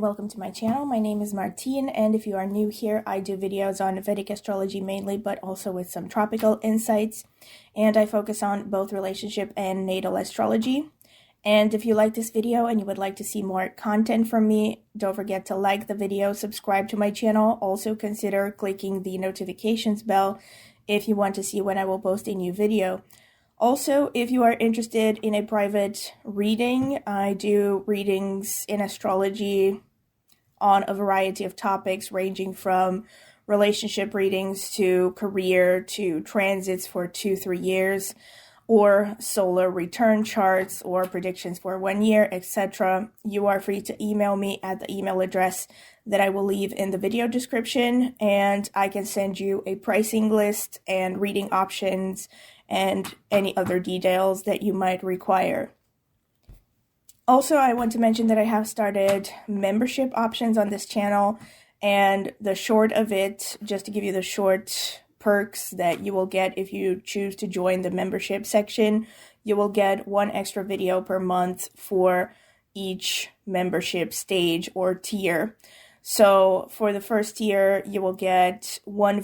welcome to my channel. My name is Martine, and if you are new here, I do videos on Vedic astrology mainly, but also with some tropical insights, and I focus on both relationship and natal astrology. And if you like this video and you would like to see more content from me, don't forget to like the video, subscribe to my channel. Also consider clicking the notifications bell if you want to see when I will post a new video. Also, if you are interested in a private reading, I do readings in astrology on a variety of topics ranging from relationship readings to career to transits for 2-3 years, or solar return charts or predictions for 1 year, etc. You are free to email me at the email address that I will leave in the video description, and I can send you a pricing list and reading options and any other details that you might require. Also, I want to mention that I have started membership options on this channel, and the short of it, just to give you the short perks that you will get if you choose to join the membership section, you will get 1 extra video per month for each membership stage or tier. So for the first tier, you will get 1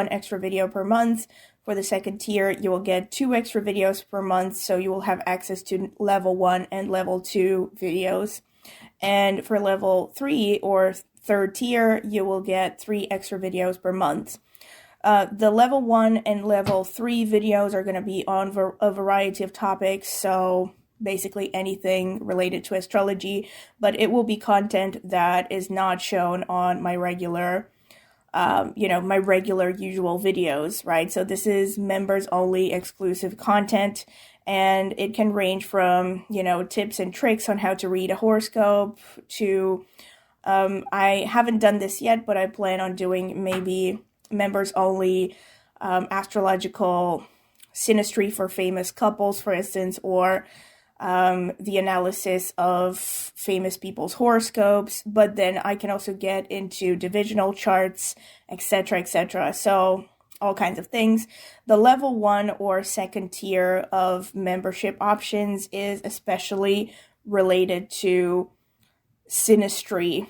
extra video per month. For the second tier, you will get 2 extra videos per month, so you will have access to level 1 and level 2 videos. And for level 3 or third tier, you will get 3 extra videos per month. The level 1 and level 3 videos are going to be on a variety of topics, so basically anything related to astrology, but it will be content that is not shown on my regular usual videos, right? So this is members only exclusive content, and it can range from, tips and tricks on how to read a horoscope to, I haven't done this yet, but I plan on doing maybe members only astrological synastry for famous couples, for instance, or the analysis of famous people's horoscopes, but then I can also get into divisional charts, etc., etc. So all kinds of things. The level 1 or second tier of membership options is especially related to synastry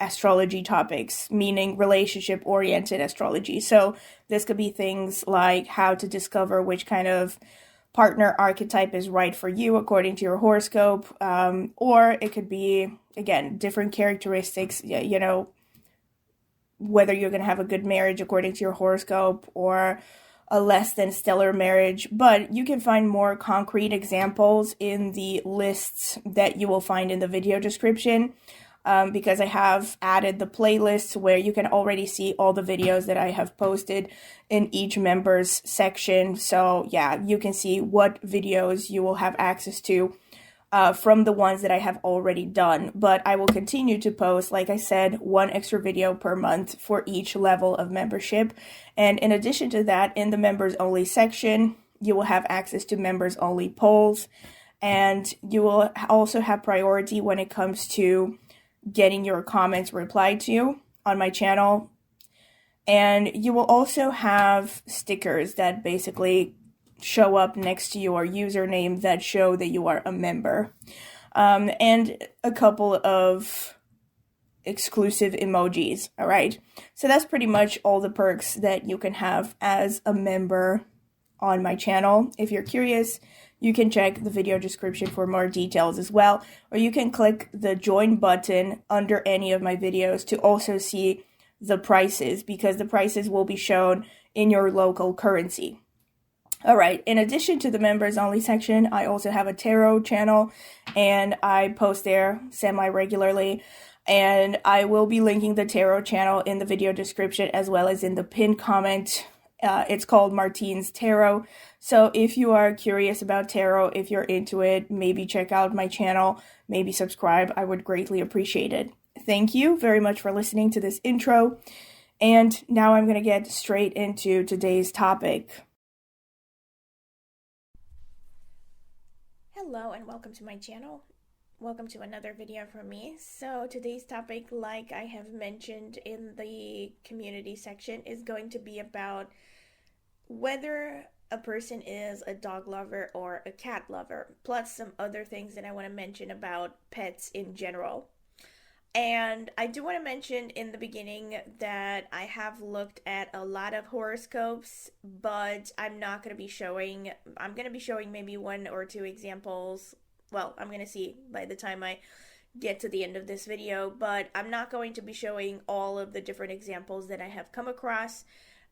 astrology topics, meaning relationship-oriented astrology. So this could be things like how to discover which kind of partner archetype is right for you according to your horoscope, or it could be, again, different characteristics, whether you're going to have a good marriage according to your horoscope or a less than stellar marriage. But you can find more concrete examples in the lists that you will find in the video description, because I have added the playlists where you can already see all the videos that I have posted in each members section. So yeah, you can see what videos you will have access to from the ones that I have already done. But I will continue to post, like I said, 1 extra video per month for each level of membership. And in addition to that, in the members only section, you will have access to members only polls, and you will also have priority when it comes to getting your comments replied to on my channel. And you will also have stickers that basically show up next to your username that show that you are a member, and a couple of exclusive emojis. All right, so that's pretty much all the perks that you can have as a member on my channel. If you're curious, you can check the video description for more details as well, or you can click the join button under any of my videos to also see the prices, because the prices will be shown in your local currency. All right, in addition to the members only section, I also have a tarot channel, and I post there semi-regularly, and I will be linking the tarot channel in the video description as well as in the pinned comment. It's called Martine's Tarot. So if you are curious about tarot, if you're into it, maybe check out my channel, maybe subscribe. I would greatly appreciate it. Thank you very much for listening to this intro. And now I'm going to get straight into today's topic. Hello and welcome to my channel. Welcome to another video from me. So today's topic, like I have mentioned in the community section, is going to be about whether a person is a dog lover or a cat lover, plus some other things that I want to mention about pets in general. And I do want to mention in the beginning that I have looked at a lot of horoscopes, but I'm going to be showing maybe one or two examples. Well, I'm going to see by the time I get to the end of this video, but I'm not going to be showing all of the different examples that I have come across.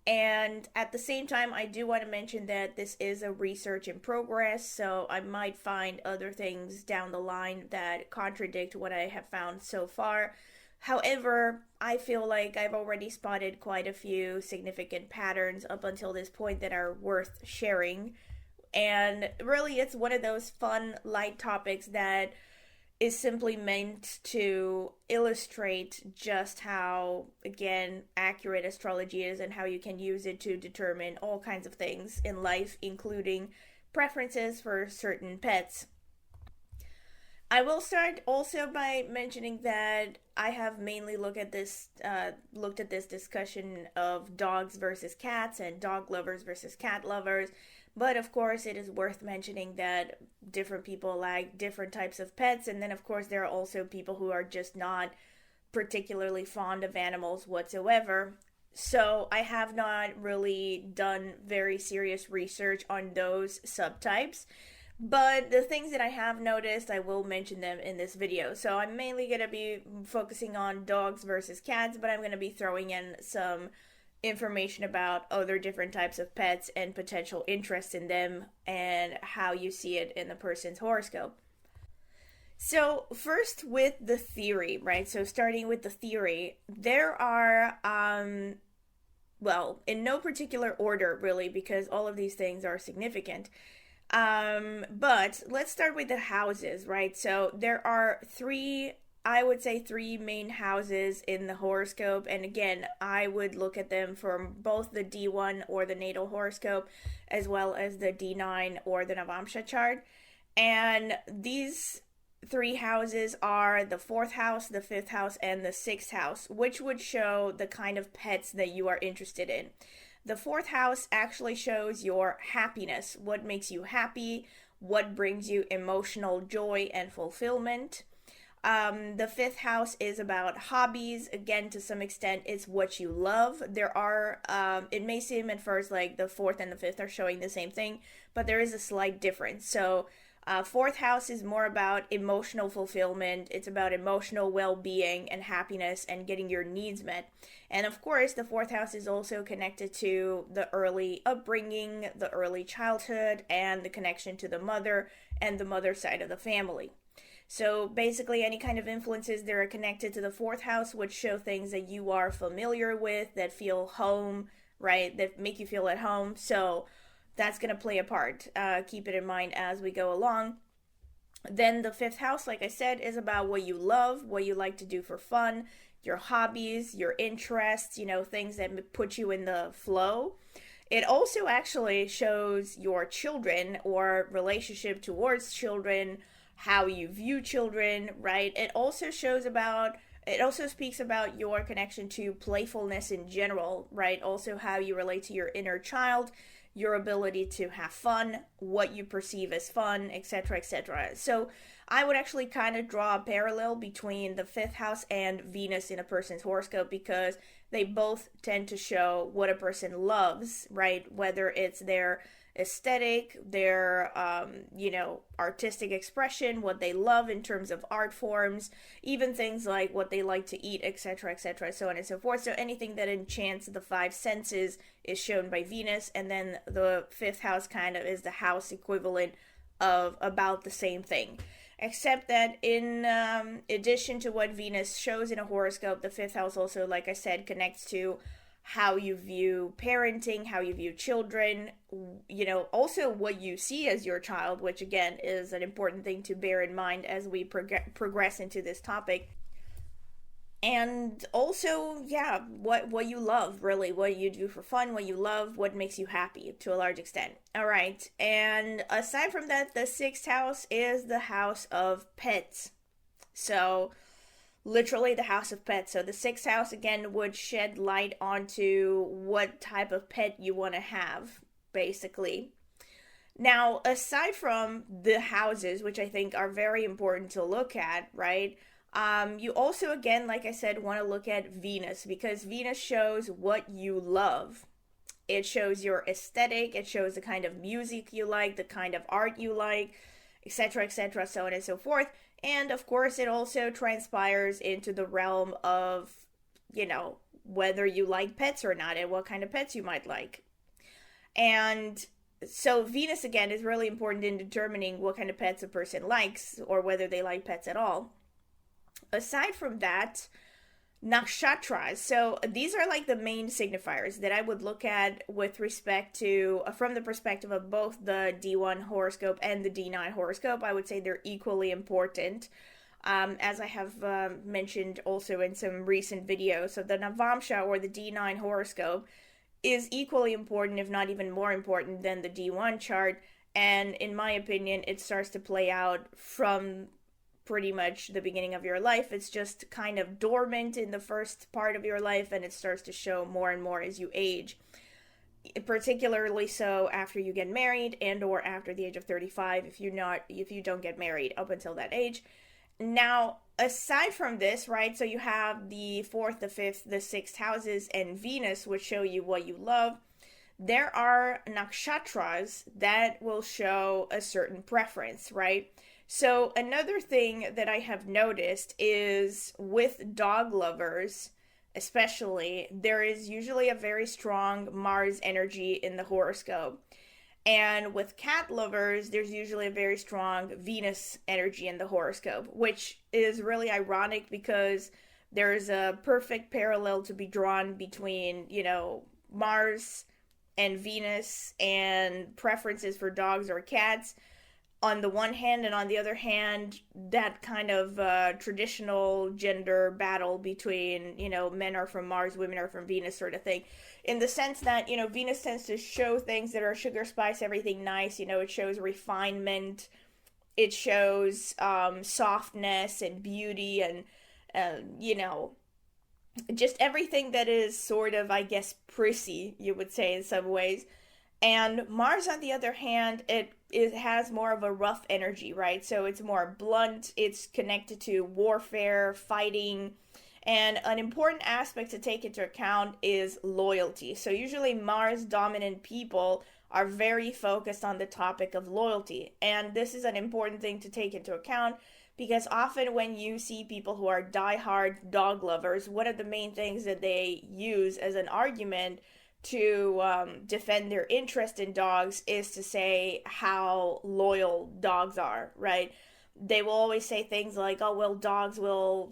And at the same time, I do want to mention that this is a research in progress, so I might find other things down the line that contradict what I have found so far. However, I feel like I've already spotted quite a few significant patterns up until this point that are worth sharing. And really, it's one of those fun, light topics that is simply meant to illustrate just how, again, accurate astrology is and how you can use it to determine all kinds of things in life, including preferences for certain pets. I will start also by mentioning that I have mainly looked at this discussion of dogs versus cats and dog lovers versus cat lovers. But of course, it is worth mentioning that different people like different types of pets, and then of course there are also people who are just not particularly fond of animals whatsoever. So I have not really done very serious research on those subtypes. But the things that I have noticed, I will mention them in this video. So I'm mainly going to be focusing on dogs versus cats, but I'm going to be throwing in some information about other different types of pets and potential interest in them and how you see it in the person's horoscope. So first with the theory, right? So starting with the theory, there are well, in no particular order really, because all of these things are significant. But let's start with the houses, right? So there are I would say three main houses in the horoscope. And again, I would look at them from both the D1 or the natal horoscope, as well as the D9 or the Navamsha chart. And these three houses are the fourth house, the fifth house, and the sixth house, which would show the kind of pets that you are interested in. The fourth house actually shows your happiness, what makes you happy, what brings you emotional joy and fulfillment. The fifth house is about hobbies. Again, to some extent, it's what you love. It may seem at first like the fourth and the fifth are showing the same thing, but there is a slight difference. So, fourth house is more about emotional fulfillment. It's about emotional well-being and happiness and getting your needs met. And of course, the fourth house is also connected to the early upbringing, the early childhood, and the connection to the mother and the mother side of the family. So basically, any kind of influences that are connected to the fourth house would show things that you are familiar with, that feel home, right? That make you feel at home. So that's going to play a part. Keep it in mind as we go along. Then the fifth house, like I said, is about what you love, what you like to do for fun, your hobbies, your interests, things that put you in the flow. It also actually shows your children or relationship towards children, how you view children, right? It also speaks about your connection to playfulness in general, right? Also how you relate to your inner child, your ability to have fun, what you perceive as fun, etc., etc. So I would actually kind of draw a parallel between the fifth house and Venus in a person's horoscope, because they both tend to show what a person loves, right? Whether it's their aesthetic, their artistic expression, what they love in terms of art forms, even things like what they like to eat, etc., so on and so forth. So anything that enchants the five senses is shown by Venus, and then the fifth house kind of is the house equivalent of about the same thing, except that in addition to what Venus shows in a horoscope, the fifth house also, like I said, connects to how you view parenting, how you view children, also what you see as your child, which again is an important thing to bear in mind as we progress into this topic. And also, what you love, really, what you do for fun, what you love, what makes you happy to a large extent. All right, and aside from that, the sixth house is the house of pets. So literally the house of pets. So the sixth house again would shed light onto what type of pet you want to have, basically. Now, aside from the houses, which I think are very important to look at, right? You also, again, like I said, want to look at Venus because Venus shows what you love. It shows your aesthetic, it shows the kind of music you like, the kind of art you like, etc., so on and so forth. And of course, it also transpires into the realm of, whether you like pets or not and what kind of pets you might like. And so, Venus, again, is really important in determining what kind of pets a person likes or whether they like pets at all. Aside from that, nakshatras. So these are like the main signifiers that I would look at with respect to, from the perspective of both the D1 horoscope and the D9 horoscope. I would say they're equally important. As I have mentioned also in some recent videos. So the Navamsha or the D9 horoscope is equally important, if not even more important, than the D1 chart. And in my opinion, it starts to play out from pretty much the beginning of your life. It's just kind of dormant in the first part of your life, and it starts to show more and more as you age. Particularly so after you get married and or after the age of 35 if you don't get married up until that age. Now, aside from this, right, so you have the fourth, the fifth, the sixth houses and Venus, which show you what you love. There are nakshatras that will show a certain preference, right? So another thing that I have noticed is with dog lovers, especially, there is usually a very strong Mars energy in the horoscope. And with cat lovers, there's usually a very strong Venus energy in the horoscope, which is really ironic because there's a perfect parallel to be drawn between, Mars and Venus and preferences for dogs or cats on the one hand, and on the other hand, that kind of traditional gender battle between, men are from Mars, women are from Venus sort of thing. In the sense that, Venus tends to show things that are sugar spice, everything nice, it shows refinement, it shows softness and beauty and, just everything that is sort of, I guess, prissy, you would say in some ways. And Mars, on the other hand, it has more of a rough energy, right? So it's more blunt, it's connected to warfare, fighting, and an important aspect to take into account is loyalty. So usually Mars dominant people are very focused on the topic of loyalty. And this is an important thing to take into account because often when you see people who are diehard dog lovers, one of the main things that they use as an argument to defend their interest in dogs is to say how loyal dogs are, right? They will always say things like, oh, well, dogs will,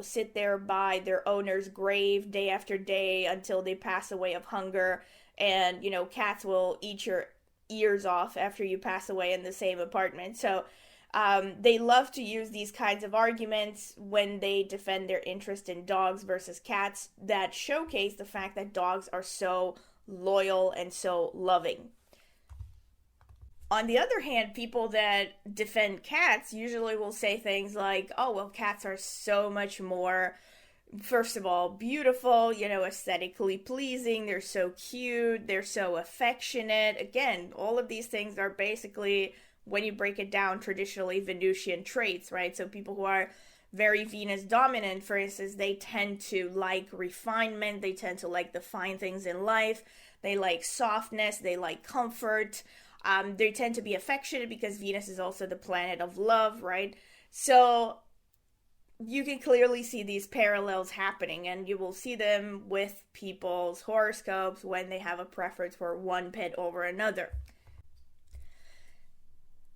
sit there by their owner's grave day after day until they pass away of hunger. And, cats will eat your ears off after you pass away in the same apartment. So they love to use these kinds of arguments when they defend their interest in dogs versus cats that showcase the fact that dogs are so loyal and so loving. On the other hand, people that defend cats usually will say things like, oh, well, cats are so much more, first of all, beautiful, aesthetically pleasing, they're so cute, they're so affectionate. Again, all of these things are basically, when you break it down, traditionally Venusian traits, right? So people who are very Venus dominant, for instance, they tend to like refinement, they tend to like the fine things in life, they like softness, they like comfort, they tend to be affectionate because Venus is also the planet of love, right? So you can clearly see these parallels happening, and you will see them with people's horoscopes when they have a preference for one pet over another.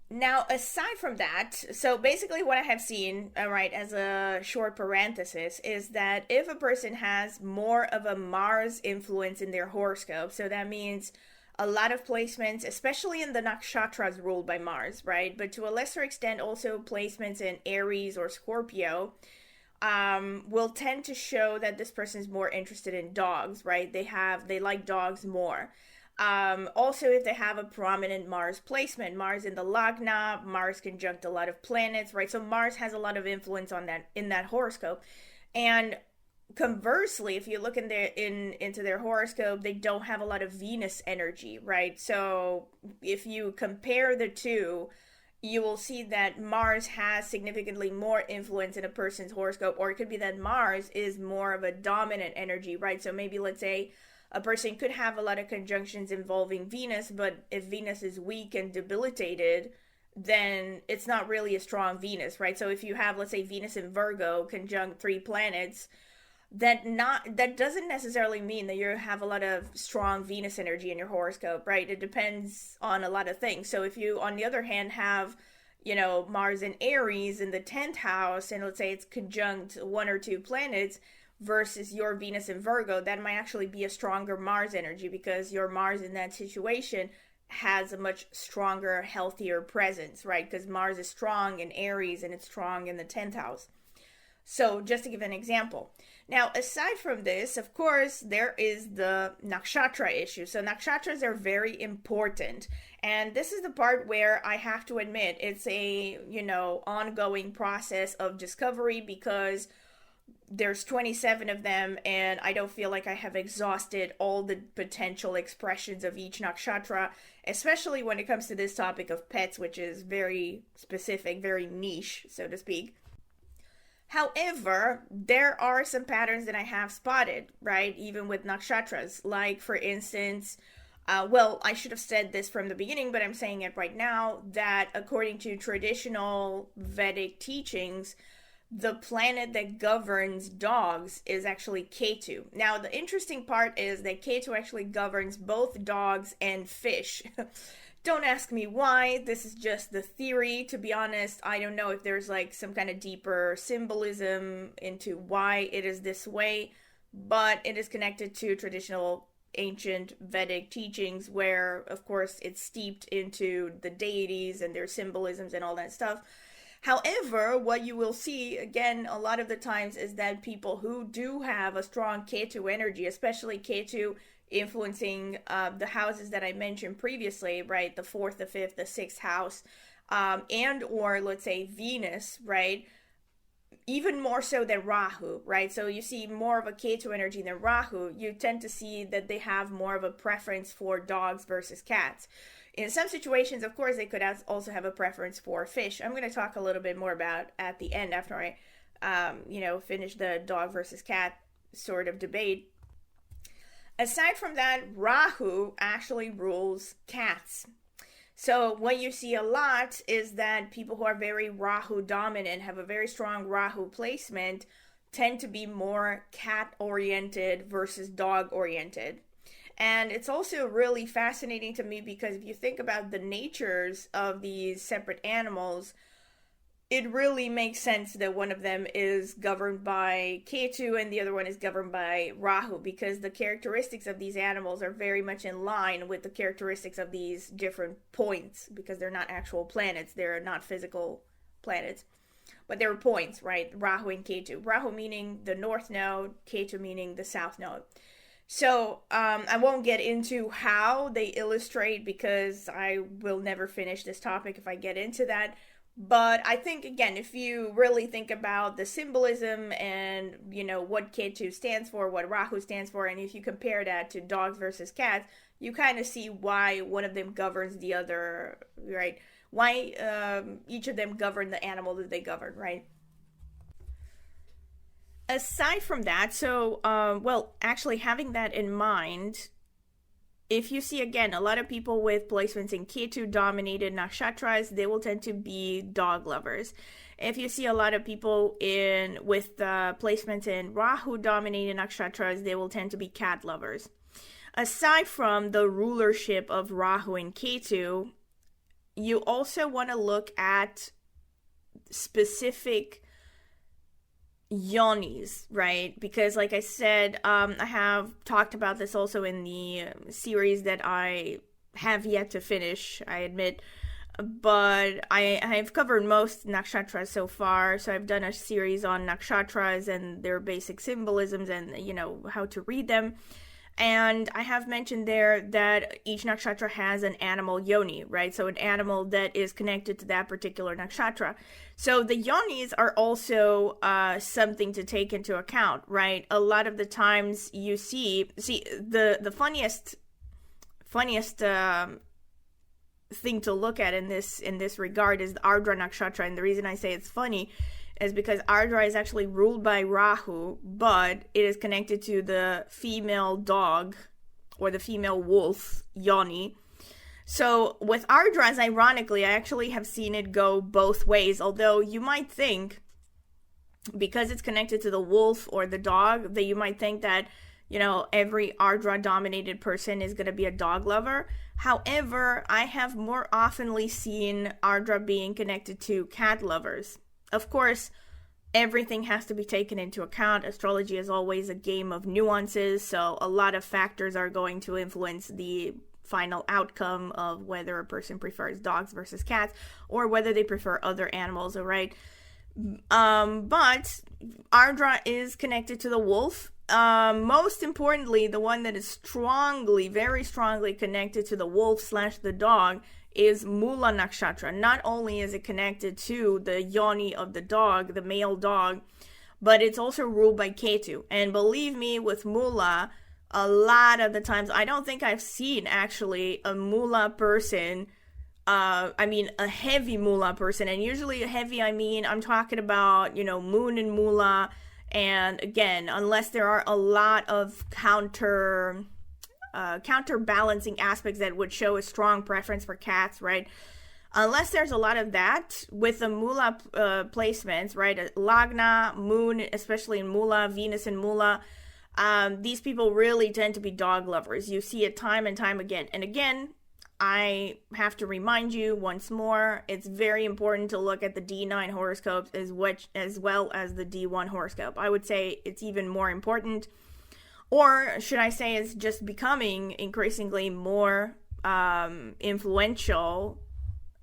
Now, aside from that, so basically what I have seen, right, as a short parenthesis, is that if a person has more of a Mars influence in their horoscope, so that means a lot of placements, especially in the nakshatras ruled by Mars, right, but to a lesser extent also placements in Aries or Scorpio, will tend to show that this person is more interested in dogs, right? They like dogs more. Also, if they have a prominent Mars placement, Mars in the Lagna, Mars conjunct a lot of planets, right? So Mars has a lot of influence on that in that horoscope. And conversely, if you look into their horoscope, they don't have a lot of Venus energy, right? So if you compare the two, you will see that Mars has significantly more influence in a person's horoscope, or it could be that Mars is more of a dominant energy, right? So maybe let's say a person could have a lot of conjunctions involving Venus, but if Venus is weak and debilitated, then it's not really a strong Venus, right? So if you have, let's say, Venus in Virgo conjunct 3 planets, that doesn't necessarily mean that you have a lot of strong Venus energy in your horoscope, right? It depends on a lot of things. So if you, on the other hand, have Mars in Aries in the 10th house, and let's say it's conjunct 1 or 2 planets versus your Venus in Virgo, that might actually be a stronger Mars energy, because your Mars in that situation has a much stronger, healthier presence, right? Because Mars is strong in Aries and it's strong in the 10th house. So just to give an example. Now, aside from this, of course, there is the nakshatra issue. So nakshatras are very important. And this is the part where I have to admit it's a, ongoing process of discovery, because there's 27 of them, and I don't feel like I have exhausted all the potential expressions of each nakshatra, especially when it comes to this topic of pets, which is very specific, very niche, so to speak. However, there are some patterns that I have spotted, right? Even with nakshatras. Like, for instance, I should have said this from the beginning, but I'm saying it right now, that according to traditional Vedic teachings, the planet that governs dogs is actually Ketu. Now, the interesting part is that Ketu actually governs both dogs and fish. Don't ask me why. This is just the theory. To be honest, I don't know if there's like some kind of deeper symbolism into why it is this way, but it is connected to traditional ancient Vedic teachings where, of course, it's steeped into the deities and their symbolisms and all that stuff. However, what you will see, again, a lot of the times is that people who do have a strong Ketu energy, especially Ketu influencing the houses that I mentioned previously, right? The 4th, the 5th, the 6th house, and or let's say Venus, right? Even more so than Rahu, right? So you see more of a Ketu energy than Rahu. You tend to see that they have more of a preference for dogs versus cats. In some situations, of course, they could also have a preference for fish. I'm going to talk a little bit more about at the end after I, finish the dog versus cat sort of debate. Aside from that, Rahu actually rules cats. So what you see a lot is that people who are very Rahu dominant, have a very strong Rahu placement, tend to be more cat oriented versus dog oriented. And it's also really fascinating to me because if you think about the natures of these separate animals, it really makes sense that one of them is governed by Ketu and the other one is governed by Rahu, because the characteristics of these animals are very much in line with the characteristics of these different points, because they're not actual planets, they're not physical planets, but they're points, right? Rahu and Ketu. Rahu meaning the north node, Ketu meaning the south node. So I won't get into how they illustrate, because I will never finish this topic if I get into that. But I think, again, if you really think about the symbolism and, what Ketu stands for, what Rahu stands for, and if you compare that to dogs versus cats, you kind of see why one of them governs the other, right? Why each of them govern the animal that they govern, right? Aside from that, so, actually having that in mind, if you see, again, a lot of people with placements in Ketu-dominated nakshatras, they will tend to be dog lovers. If you see a lot of people with placements in Rahu-dominated nakshatras, they will tend to be cat lovers. Aside from the rulership of Rahu and Ketu, you also want to look at specific yonis, right? Because like I said, I have talked about this also in the series that I have yet to finish, I admit, but I've covered most nakshatras so far. So I've done a series on nakshatras and their basic symbolisms and how to read them. And I have mentioned there that each nakshatra has an animal yoni, right? So an animal that is connected to that particular nakshatra. So the yonis are also something to take into account, right? A lot of the times you see the funniest thing to look at in this regard is the Ardra Nakshatra. And the reason I say it's funny is because Ardra is actually ruled by Rahu, but it is connected to the female dog or the female wolf, Yoni. So with Ardras, ironically, I actually have seen it go both ways, although you might think, because it's connected to the wolf or the dog, that you might think that, every Ardra-dominated person is going to be a dog lover. However, I have more oftenly seen Ardra being connected to cat lovers. Of course, everything has to be taken into account. Astrology is always a game of nuances, so a lot of factors are going to influence the final outcome of whether a person prefers dogs versus cats or whether they prefer other animals, all right? But Ardra is connected to the wolf. Most importantly, the one that is very strongly connected to the wolf / the dog is Mula Nakshatra. Not only is it connected to the yoni of the dog, the male dog, but it's also ruled by Ketu. And believe me, with Mula, a lot of the times, I don't think I've seen actually a Mula person, a heavy Mula person. And usually a heavy, I'm talking about, moon and Mula. And again, unless there are a lot of counterbalancing aspects that would show a strong preference for cats, right? Unless there's a lot of that with the Mula placements, right? Lagna, Moon, especially in Mula, Venus in Mula, these people really tend to be dog lovers. You see it time and time again. And again, I have to remind you once more, it's very important to look at the D9 horoscopes as well as the D1 horoscope. I would say it's even more important, or should I say it's just becoming increasingly more influential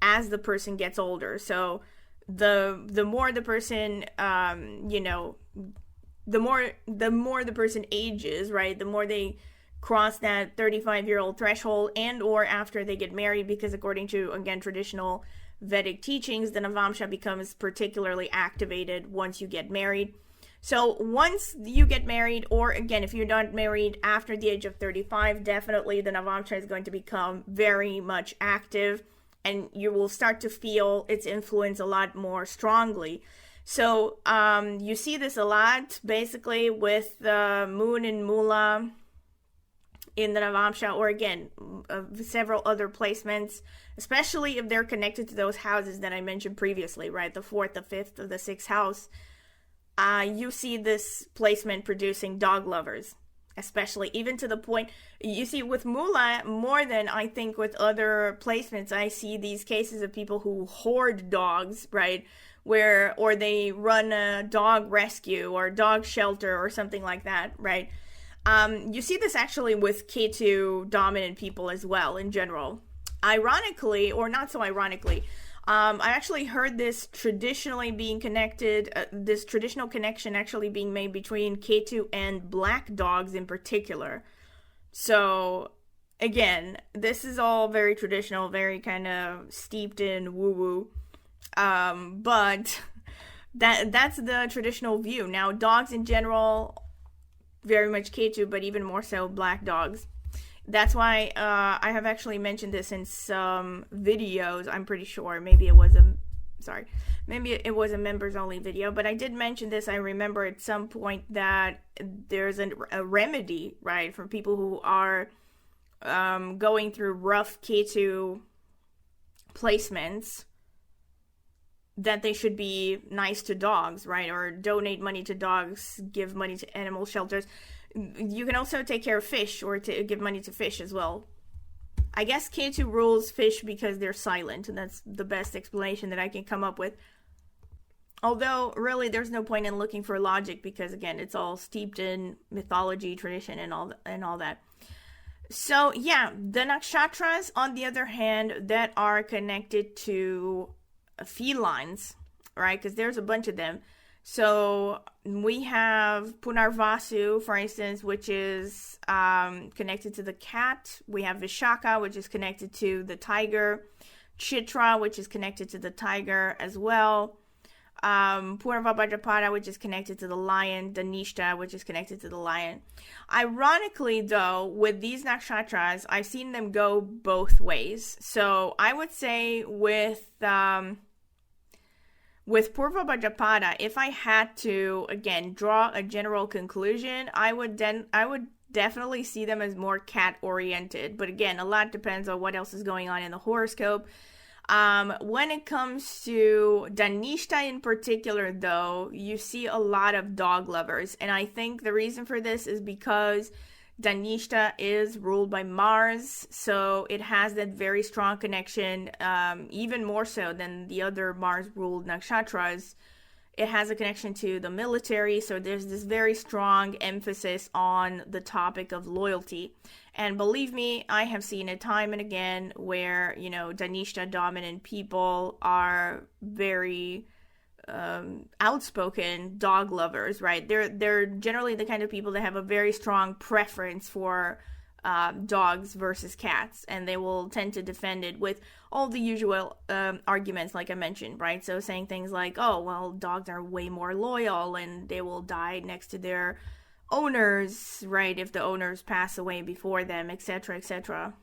as the person gets older. So the more the person, the more the person ages, right, the more they cross that 35-year-old threshold and or after they get married, because according to, again, traditional Vedic teachings, the Navamsha becomes particularly activated once you get married. So once you get married, or again, if you're not married after the age of 35, definitely the Navamsha is going to become very much active, and you will start to feel its influence a lot more strongly. So you see this a lot, basically, with the Moon and Mula in the Navamsha, or again, several other placements, especially if they're connected to those houses that I mentioned previously, right? The 4th, the 5th, or the 6th house. You see this placement producing dog lovers, especially, even to the point, you see with Mula, more than I think with other placements, I see these cases of people who hoard dogs, right? Or they run a dog rescue or dog shelter or something like that, right? You see this actually with Ketu dominant people as well in general. Ironically, or not so ironically, I actually heard this traditionally being connected, this traditional connection actually being made between Ketu and black dogs in particular. So again, this is all very traditional, very kind of steeped in woo-woo. But that's the traditional view. Now, dogs in general, very much Ketu, but even more so black dogs. That's why I have actually mentioned this in some videos. I'm pretty sure maybe it was a members only video, but I did mention this. I remember at some point that there's a remedy, right, for people who are going through rough Ketu placements, that they should be nice to dogs, right? Or donate money to dogs, give money to animal shelters. You can also take care of fish, or to give money to fish as well. I guess Ketu rules fish because they're silent, and that's the best explanation that I can come up with. Although, really, there's no point in looking for logic, because, again, it's all steeped in mythology, tradition, and all that. So, yeah, the nakshatras, on the other hand, that are connected to felines, right? Because there's a bunch of them. So we have Punarvasu, for instance, which is connected to the cat. We have Vishaka, which is connected to the tiger. Chitra, which is connected to the tiger as well. Purva Bhadrapada, which is connected to the lion, Dhanishta, which is connected to the lion. Ironically, though, with these nakshatras, I've seen them go both ways. So I would say with Purva Bhadrapada, if I had to, again, draw a general conclusion, I would definitely see them as more cat-oriented. But again, a lot depends on what else is going on in the horoscope. When it comes to Dhanishta in particular, though, you see a lot of dog lovers. And I think the reason for this is because Dhanishta is ruled by Mars, so it has that very strong connection, even more so than the other Mars-ruled nakshatras. It has a connection to the military, so there's this very strong emphasis on the topic of loyalty. And believe me, I have seen it time and again where, Dhanishta dominant people are very outspoken dog lovers, right? They're generally the kind of people that have a very strong preference for dogs versus cats, and they will tend to defend it with all the usual arguments, like I mentioned, right? So saying things like, oh, well, dogs are way more loyal and they will die next to their owners, right, if the owners pass away before them, etc., etc.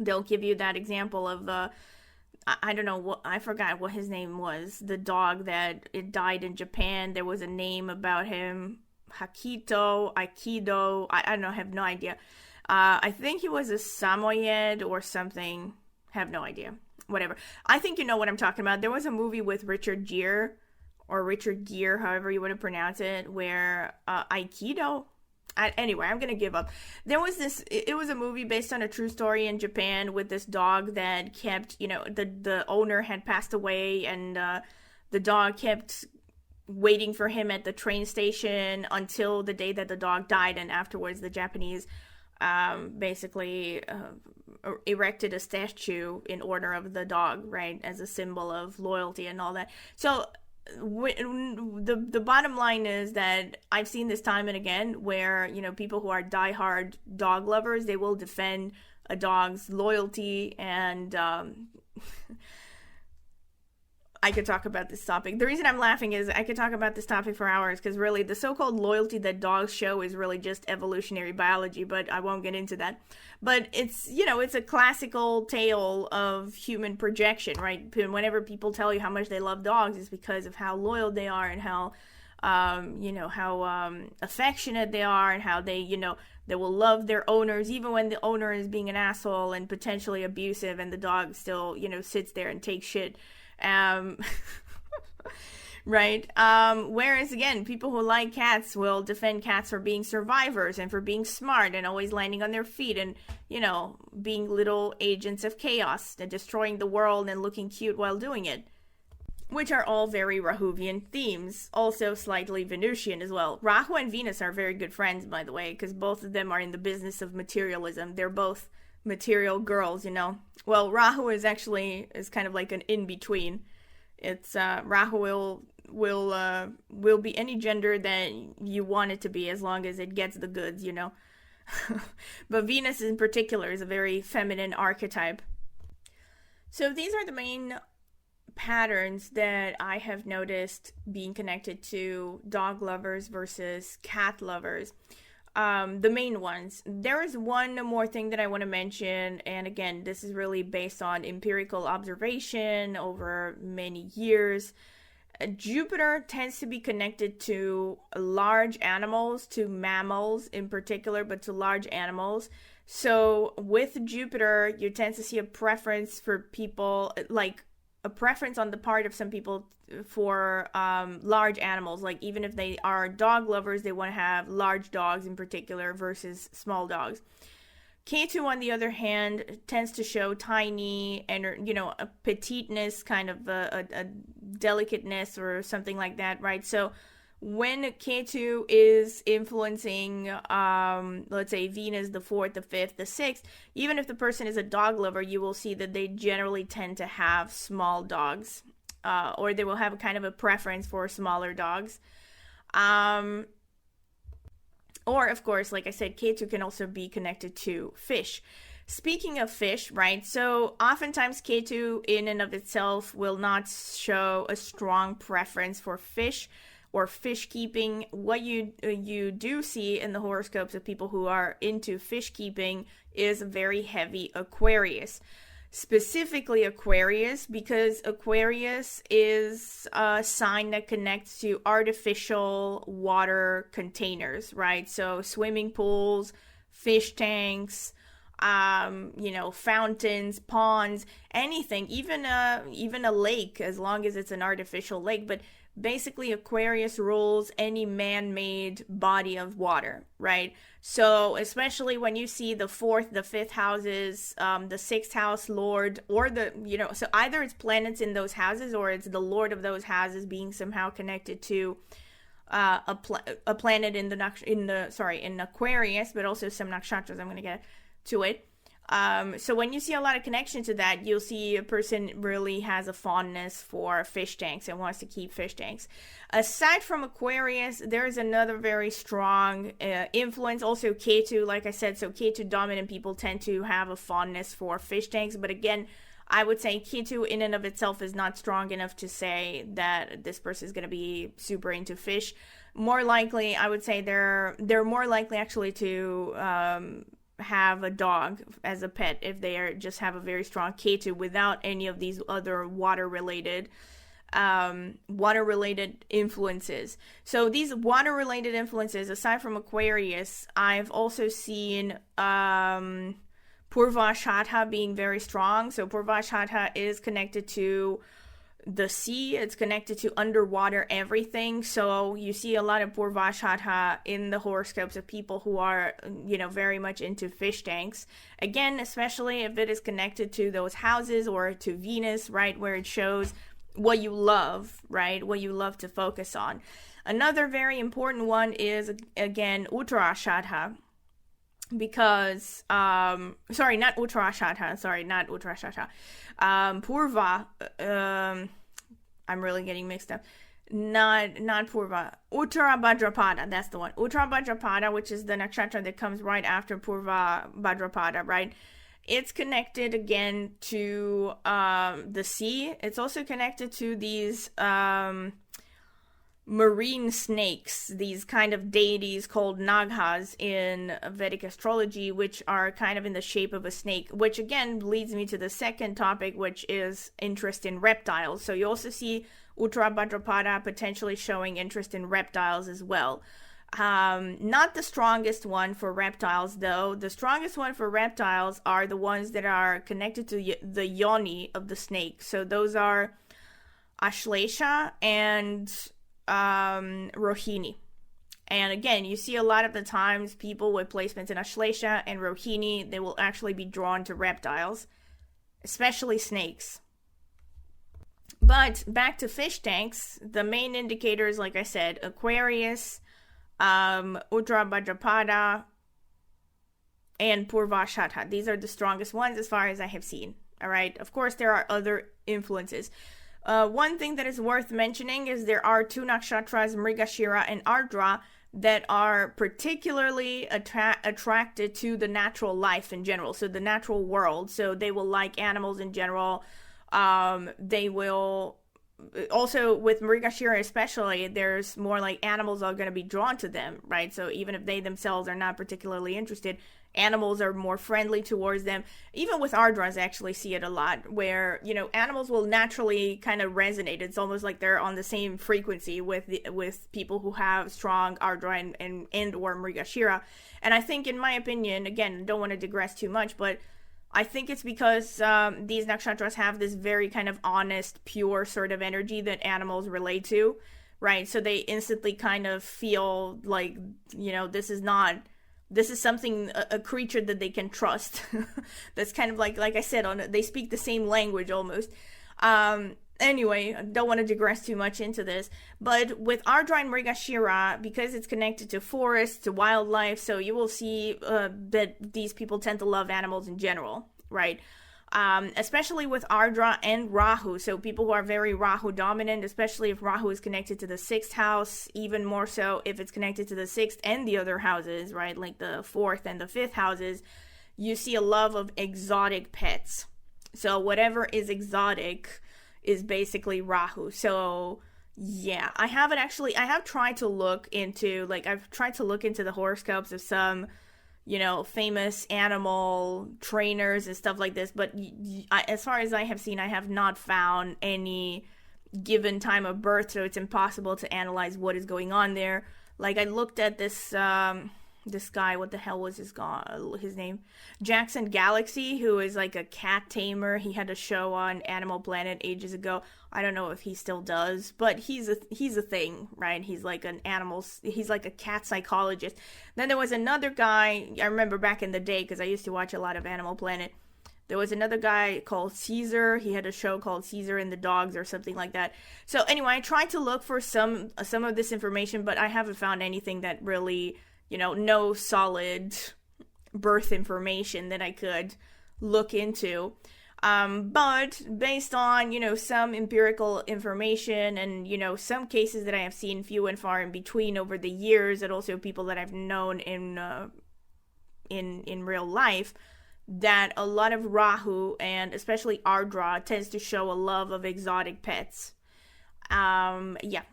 They'll give you that example of I don't know I forgot what his name was, the dog that it died in Japan. There was a name about him, Aikido, I don't know, I have no idea. I think he was a Samoyed or something, have no idea, whatever. I think you know what I'm talking about. There was a movie with Richard Gere, however you want to pronounce it, where Aikido. Anyway, I'm gonna give up. There was it was a movie based on a true story in Japan with this dog that kept, the owner had passed away, and the dog kept waiting for him at the train station until the day that the dog died, and afterwards the Japanese basically erected a statue in honor of the dog, right, as a symbol of loyalty and all that. So the bottom line is that I've seen this time and again where, people who are diehard dog lovers, they will defend a dog's loyalty, and I could talk about this topic. The reason I'm laughing is I could talk about this topic for hours, because really the so-called loyalty that dogs show is really just evolutionary biology, but I won't get into that. But it's, it's a classical tale of human projection, right? Whenever people tell you how much they love dogs, it's because of how loyal they are and how, how affectionate they are, and how they, they will love their owners even when the owner is being an asshole and potentially abusive, and the dog still, sits there and takes shit. Right? Whereas, again, people who like cats will defend cats for being survivors and for being smart and always landing on their feet and, being little agents of chaos and destroying the world and looking cute while doing it. Which are all very Rahuvian themes, also slightly Venusian as well. Rahu and Venus are very good friends, by the way, because both of them are in the business of materialism. They're both material girls, Well, Rahu is kind of like an in-between. It's Rahu will be any gender that you want it to be, as long as it gets the goods, But Venus in particular is a very feminine archetype. So these are the main patterns that I have noticed being connected to dog lovers versus cat lovers. The main ones. There is one more thing that I want to mention, and again, this is really based on empirical observation over many years. Jupiter tends to be connected to large animals, to mammals in particular, but to large animals. So with Jupiter, you tend to see a preference for people, like a preference on the part of some people for large animals. Like, even if they are dog lovers, they want to have large dogs in particular versus small dogs. Ketu, on the other hand, tends to show tiny and, a petiteness, kind of a delicateness or something like that, right? So when Ketu is influencing, let's say, Venus, the 4th, the 5th, the 6th, even if the person is a dog lover, you will see that they generally tend to have small dogs, or they will have a kind of a preference for smaller dogs. Or, of course, like I said, Ketu can also be connected to fish. Speaking of fish, right? So oftentimes Ketu in and of itself will not show a strong preference for fish or fish keeping. What you do see in the horoscopes of people who are into fish keeping is very heavy Aquarius. Specifically Aquarius, because Aquarius is a sign that connects to artificial water containers, right? So swimming pools, fish tanks, fountains, ponds, anything, even a lake, as long as it's an artificial lake. But basically Aquarius rules any man-made body of water, right? So especially when you see the fourth, the fifth houses, the sixth house lord, or so either it's planets in those houses or it's the lord of those houses being somehow connected to a planet in Aquarius, but also some nakshatras. I'm going to get to it. So when you see a lot of connection to that, you'll see a person really has a fondness for fish tanks and wants to keep fish tanks. Aside from Aquarius, there's another very strong influence. Also Ketu, like I said, so Ketu dominant people tend to have a fondness for fish tanks. But again, I would say Ketu in and of itself is not strong enough to say that this person is going to be super into fish. More likely, I would say they're more likely actually to have a dog as a pet if they just have a very strong Ketu without any of these other water related influences. So these water related influences, aside from Aquarius, I've also seen Purvashadha being very strong. So Purvashadha is connected to the sea, it's connected to underwater everything. So you see a lot of Purvashadha in the horoscopes of people who are, very much into fish tanks. Again, especially if it is connected to those houses or to Venus, right, where it shows what you love, right, what you love to focus on. Another very important one is, again, Uttarashadha. Because not Uttarashadha. Purva, I'm really getting mixed up. Not Purva. Uttara Bhadrapada, that's the one. Uttara Bhadrapada, which is the nakshatra that comes right after Purva Bhadrapada, right? It's connected again to the sea. It's also connected to these marine snakes, these kind of deities called Naghas in Vedic astrology, which are kind of in the shape of a snake, which again leads me to the second topic, which is interest in reptiles. So you also see Uttara Bhadrapada potentially showing interest in reptiles as well. Not the strongest one for reptiles, though. The strongest one for reptiles are the ones that are connected to the yoni of the snake. So those are Ashlesha and Rohini. And again, you see a lot of the times people with placements in Ashlesha and Rohini, they will actually be drawn to reptiles, especially snakes. But back to fish tanks, the main indicators, like I said, Aquarius, Uttara Bhadrapada, and Purvashadha. These are the strongest ones as far as I have seen. All right. Of course, there are other influences. One thing that is worth mentioning is there are two nakshatras, Mrigashira and Ardra, that are particularly attracted to the natural life in general, so the natural world. So they will like animals in general. They will also, with Mrigashira especially, there's more like animals are going to be drawn to them, right? So even if they themselves are not particularly interested, animals are more friendly towards them. Even with Ardras, I actually see it a lot, where, animals will naturally kind of resonate. It's almost like they're on the same frequency with people who have strong Ardra and or Mrigashira. And I think, in my opinion, again, don't want to digress too much, but I think it's because these nakshatras have this very kind of honest, pure sort of energy that animals relate to, right? So they instantly kind of feel like, this is something, a creature that they can trust. That's kind of like I said, they speak the same language almost. Anyway, I don't want to digress too much into this, but with Ardra and Mrigashira, because it's connected to forests, to wildlife, so you will see that these people tend to love animals in general, right? Especially with Ardra and Rahu, so people who are very Rahu dominant, especially if Rahu is connected to the 6th house, even more so if it's connected to the 6th and the other houses, right, like the 4th and the 5th houses, you see a love of exotic pets. So whatever is exotic is basically Rahu. So yeah, I have tried to look into, I've tried to look into the horoscopes of some, famous animal trainers and stuff like this, but as far as I have seen, I have not found any given time of birth, so it's impossible to analyze what is going on there. Like, I looked at this guy, what the hell was his name? Jackson Galaxy, who is like a cat tamer. He had a show on Animal Planet ages ago. I don't know if he still does, but he's a thing, right? He's like he's like a cat psychologist. Then there was another guy, I remember back in the day, because I used to watch a lot of Animal Planet. There was another guy called Caesar. He had a show called Caesar and the Dogs or something like that. So anyway, I tried to look for some of this information, but I haven't found anything that really, no solid birth information that I could look into. But based on, some empirical information and, some cases that I have seen few and far in between over the years, and also people that I've known in real life, that a lot of Rahu and especially Ardra tends to show a love of exotic pets. Yeah.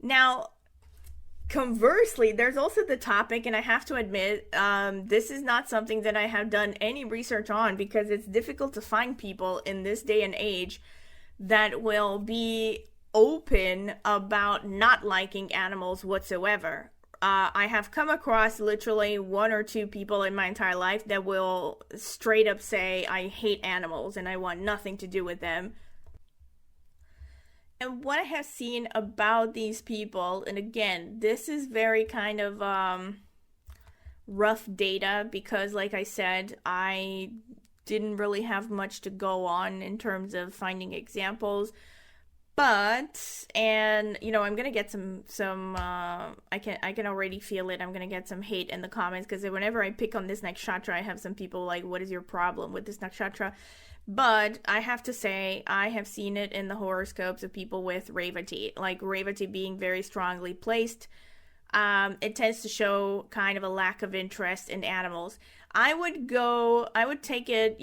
Now, conversely, there's also the topic, and I have to admit, this is not something that I have done any research on, because it's difficult to find people in this day and age that will be open about not liking animals whatsoever. I have come across literally one or two people in my entire life that will straight up say, I hate animals and I want nothing to do with them. And what I have seen about these people, and again, this is very kind of rough data, because like I said, I didn't really have much to go on in terms of finding examples. But, and I'm gonna get some I can already feel it. I'm gonna get some hate in the comments, because whenever I pick on this nakshatra, I have some people like, what is your problem with this nakshatra? But I have to say, I have seen it in the horoscopes of people with Revati, like Revati being very strongly placed. It tends to show kind of a lack of interest in animals. I would take it,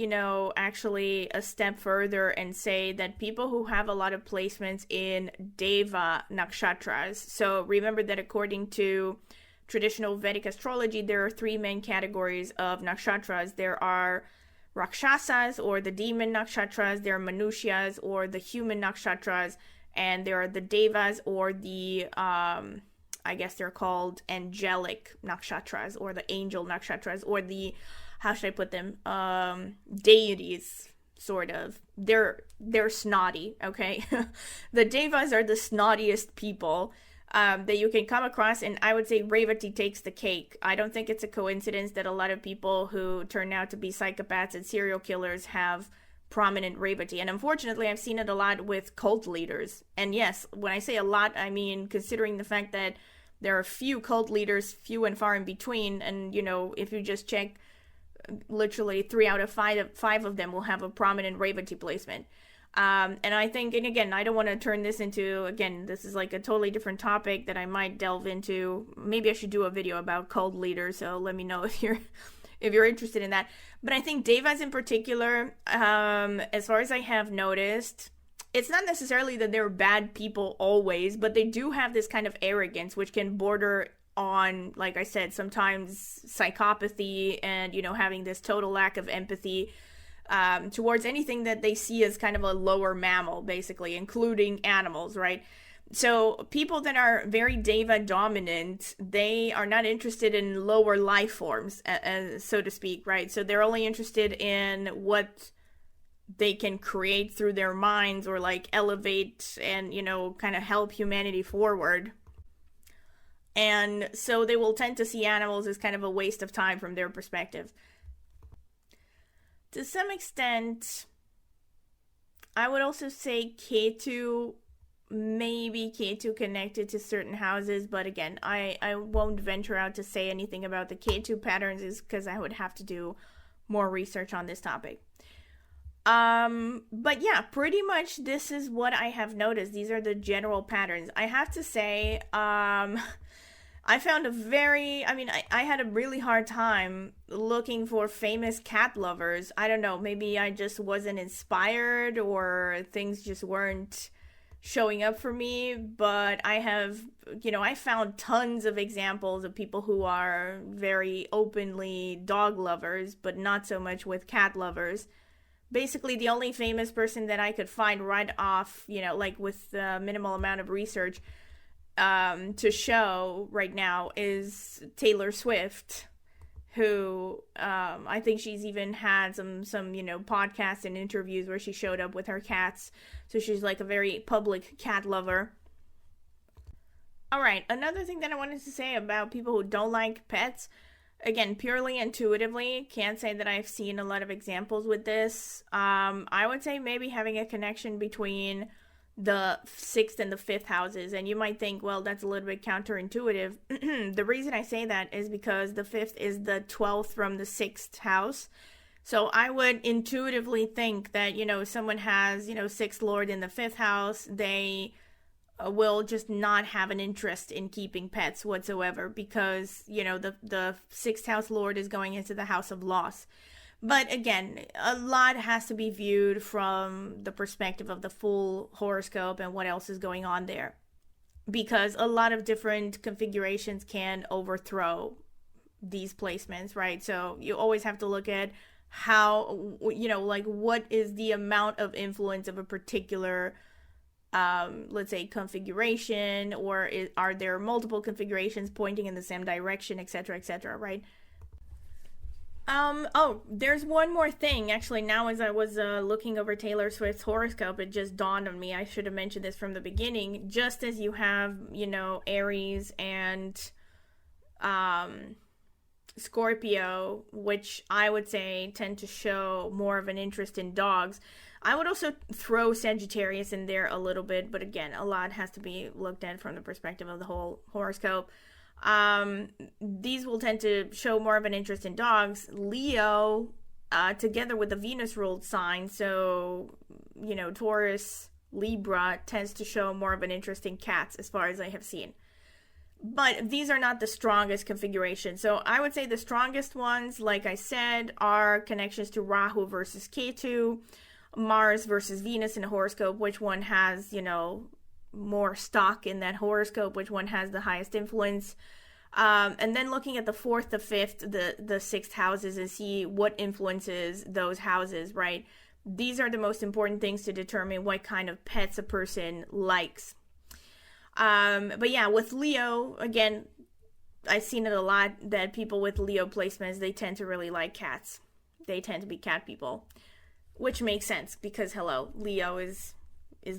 actually a step further and say that people who have a lot of placements in Deva nakshatras. So remember that according to traditional Vedic astrology, there are three main categories of nakshatras. There are Rakshasas, or the demon nakshatras, there are Manushas, or the human nakshatras, and there are the Devas, or the I guess they're called angelic nakshatras, or the angel nakshatras, or the, how should I put them, deities, sort of. They're snotty, okay? The Devas are the snottiest people that you can come across, and I would say Revati takes the cake. I don't think it's a coincidence that a lot of people who turn out to be psychopaths and serial killers have prominent Revati, and unfortunately I've seen it a lot with cult leaders. And yes, when I say a lot, I mean considering the fact that there are few cult leaders, few and far in between, and if you just check, literally 3 out of 5 of them will have a prominent Revati placement. And I think, and again, I don't want to turn this into, again, this is like a totally different topic that I might delve into. Maybe I should do a video about cult leaders, so let me know if you're interested in that. But I think Devas in particular, as far as I have noticed, it's not necessarily that they're bad people always, but they do have this kind of arrogance, which can border on, like I said, sometimes psychopathy and, having this total lack of empathy towards anything that they see as kind of a lower mammal, basically, including animals, right? So people that are very Deva dominant, they are not interested in lower life forms, so to speak, right? So they're only interested in what they can create through their minds, or like elevate and, kind of help humanity forward. And so they will tend to see animals as kind of a waste of time from their perspective. To some extent, I would also say Ketu, maybe Ketu connected to certain houses, but again, I won't venture out to say anything about the Ketu patterns, is because I would have to do more research on this topic. But yeah, pretty much this is what I have noticed. These are the general patterns. I have to say, I found a very, I mean, I had a really hard time looking for famous cat lovers. I don't know, maybe I just wasn't inspired or things just weren't showing up for me, but I have, I found tons of examples of people who are very openly dog lovers, but not so much with cat lovers. Basically, the only famous person that I could find right off, like with the minimal amount of research to show right now is Taylor Swift, who I think she's even had some podcasts and interviews where she showed up with her cats. So she's like a very public cat lover. All right, another thing that I wanted to say about people who don't like pets, again, purely intuitively, can't say that I've seen a lot of examples with this. I would say maybe having a connection between the sixth and the fifth houses, and you might think, well, that's a little bit counterintuitive. The reason I say that is because the fifth is the 12th from the sixth house. So I would intuitively think that, someone has, sixth lord in the fifth house, they will just not have an interest in keeping pets whatsoever because, the sixth house lord is going into the house of loss. But again, a lot has to be viewed from the perspective of the full horoscope and what else is going on there. Because a lot of different configurations can overthrow these placements, right? So you always have to look at how, like what is the amount of influence of a particular, let's say, configuration, or are there multiple configurations pointing in the same direction, etc., right? There's one more thing. Actually, now as I was looking over Taylor Swift's horoscope, it just dawned on me. I should have mentioned this from the beginning. Just as you have, Aries and Scorpio, which I would say tend to show more of an interest in dogs, I would also throw Sagittarius in there a little bit. But again, a lot has to be looked at from the perspective of the whole horoscope. These will tend to show more of an interest in dogs. Leo, together with the Venus ruled sign, so Taurus, Libra, tends to show more of an interest in cats as far as I have seen. But these are not the strongest configurations. So I would say the strongest ones, like I said, are connections to Rahu versus Ketu, Mars versus Venus in a horoscope, which one has, more stock in that horoscope, which one has the highest influence, and then looking at the fourth, the fifth, the sixth houses, and see what influences those houses, right? These are the most important things to determine what kind of pets a person likes. But yeah, with Leo, again, I've seen it a lot that people with Leo placements, they tend to really like cats. They tend to be cat people, which makes sense because hello, Leo is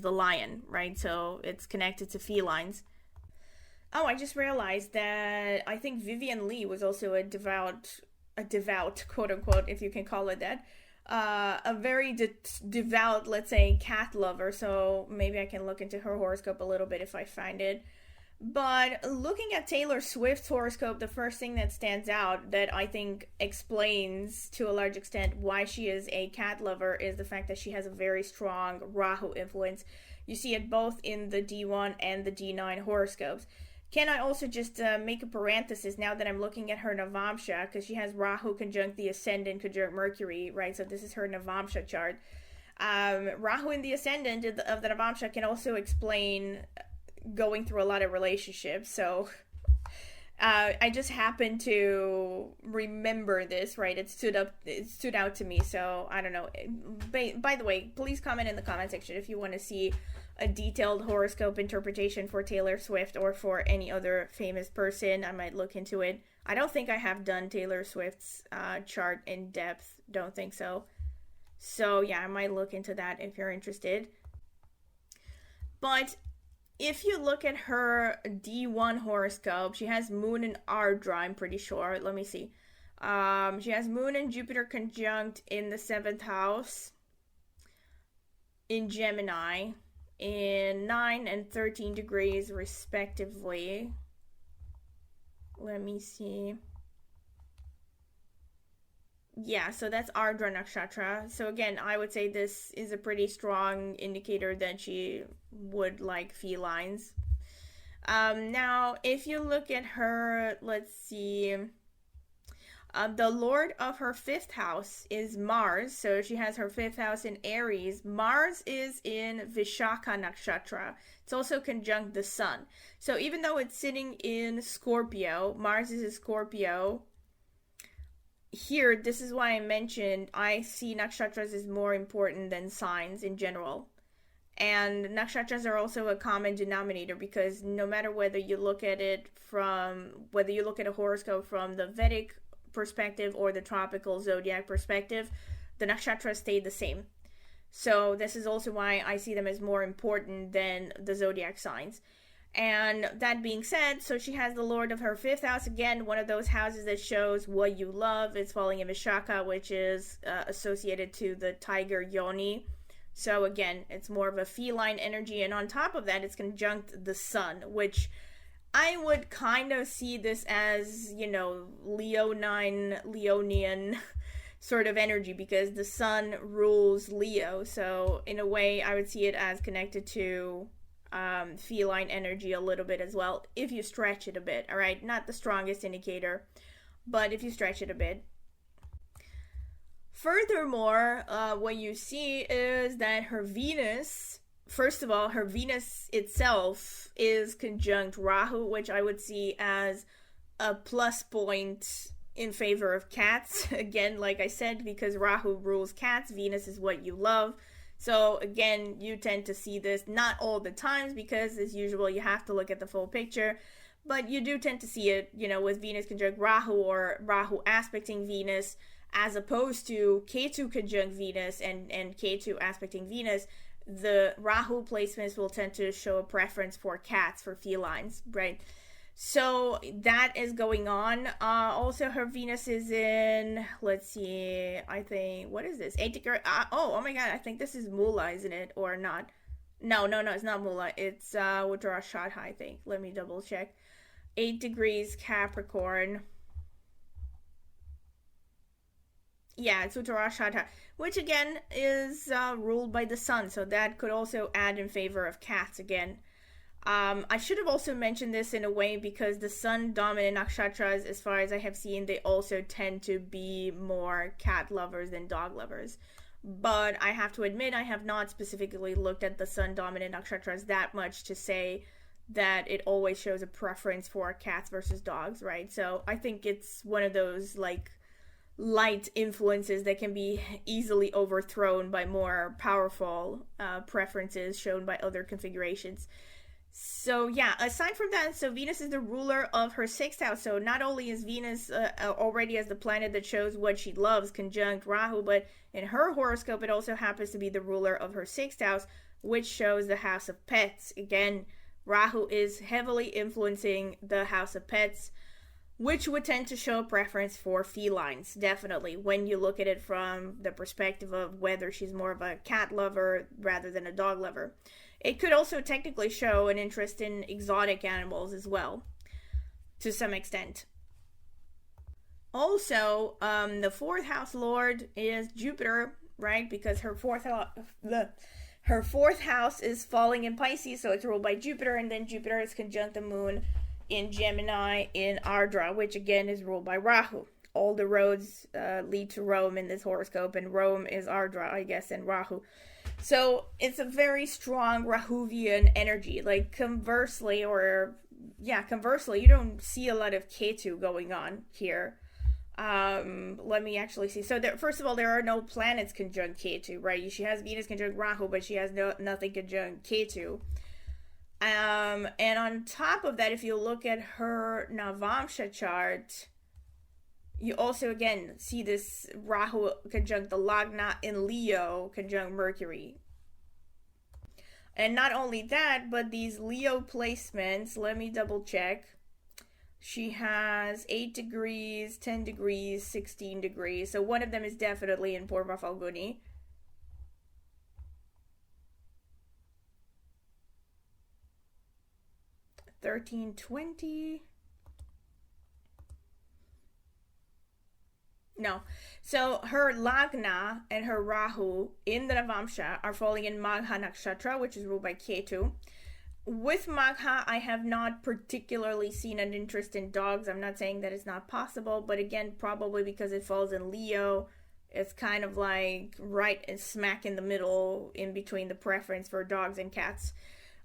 the lion, right? So it's connected to felines. Oh, I just realized that I think Vivian Lee was also a devout, quote unquote, if you can call it that, a very devout, let's say, cat lover. So maybe I can look into her horoscope a little bit if I find it. But looking at Taylor Swift's horoscope, the first thing that stands out that I think explains to a large extent why she is a cat lover is the fact that she has a very strong Rahu influence. You see it both in the D1 and the D9 horoscopes. Can I also just make a parenthesis now that I'm looking at her Navamsha, because she has Rahu conjunct the Ascendant conjunct Mercury, right? So this is her Navamsha chart. Rahu in the Ascendant of the Navamsha can also explain going through a lot of relationships. So I just happened to remember this, right? It stood out to me. So I don't know. By the way, please comment in the comment section if you want to see a detailed horoscope interpretation for Taylor Swift or for any other famous person. I might look into it. I don't think I have done Taylor Swift's chart in depth. Don't think so. So yeah, I might look into that if you're interested. But if you look at her D1 horoscope, she has Moon and Ardra, I'm pretty sure. Let me see. She has Moon and Jupiter conjunct in the 7th house in Gemini in 9 and 13 degrees respectively. Let me see. Yeah, so that's Ardra Nakshatra. So again, I would say this is a pretty strong indicator that she would like felines. Now, if you look at her, let's see. The lord of her fifth house is Mars, so she has her fifth house in Aries. Mars is in Vishaka Nakshatra. It's also conjunct the sun. So even though it's sitting in Scorpio, Mars is a Scorpio. Here, this is why I mentioned I see nakshatras as more important than signs in general. And nakshatras are also a common denominator because no matter whether you look at a horoscope from the Vedic perspective or the tropical zodiac perspective, the nakshatras stay the same. So this is also why I see them as more important than the zodiac signs. And that being said, so she has the lord of her fifth house, again, one of those houses that shows what you love. It's falling in Vishaka, which is associated to the tiger Yoni. So again, it's more of a feline energy. And on top of that, it's conjunct the sun, which I would kind of see this as, Leonian sort of energy because the sun rules Leo. So in a way, I would see it as connected to feline energy a little bit as well, if you stretch it a bit. All right, not the strongest indicator, but if you stretch it a bit. Furthermore, what you see is that her Venus, first of all, her Venus itself is conjunct Rahu, which I would see as a plus point in favor of cats. Again, like I said, because Rahu rules cats, Venus is what you love. So again, you tend to see this not all the times because as usual, you have to look at the full picture, but you do tend to see it, with Venus conjunct Rahu or Rahu aspecting Venus, as opposed to Ketu conjunct Venus and Ketu aspecting Venus. The Rahu placements will tend to show a preference for cats, for felines, right? So that is going on. Also, her Venus is in, let's see, I think, what is this? 8 degree. Oh my God, I think this is Mula, isn't it? Or not? No, it's not Mula. It's Uttarashadha, I think. Let me double check. 8 degrees Capricorn. Yeah, it's Uttarashadha, which again is ruled by the sun. So that could also add in favor of cats again. I should have also mentioned this in a way because the sun dominant nakshatras, as far as I have seen, they also tend to be more cat lovers than dog lovers. But I have to admit, I have not specifically looked at the sun dominant nakshatras that much to say that it always shows a preference for cats versus dogs, right? So I think it's one of those light influences that can be easily overthrown by more powerful preferences shown by other configurations. So yeah, aside from that, so Venus is the ruler of her sixth house. So not only is Venus already as the planet that shows what she loves conjunct Rahu, but in her horoscope it also happens to be the ruler of her sixth house, which shows the house of pets. Again, Rahu is heavily influencing the house of pets, which would tend to show a preference for felines, definitely, when you look at it from the perspective of whether she's more of a cat lover rather than a dog lover. It could also technically show an interest in exotic animals as well, to some extent. Also, the fourth house lord is Jupiter, right? Because her fourth house is falling in Pisces, so it's ruled by Jupiter, and then Jupiter is conjunct the moon in Gemini in Ardra, which again is ruled by Rahu. All the roads lead to Rome in this horoscope, and Rome is Ardra, I guess, and Rahu. So it's a very strong Rahuvian energy. Conversely, you don't see a lot of Ketu going on here. Let me actually see. So first of all, there are no planets conjunct Ketu, right? She has Venus conjunct Rahu, but she has nothing conjunct Ketu. And on top of that, if you look at her Navamsha chart, you also again see this Rahu conjunct the Lagna in Leo conjunct Mercury. And not only that, but these Leo placements, let me double check. She has 8 degrees, 10 degrees, 16 degrees. So one of them is definitely in Purva Falguni. $13.20. No. So her Lagna and her Rahu in the Navamsha are falling in Magha Nakshatra, which is ruled by Ketu. With Magha, I have not particularly seen an interest in dogs. I'm not saying that it's not possible, but again, probably because it falls in Leo, it's kind of like right and smack in the middle in between the preference for dogs and cats.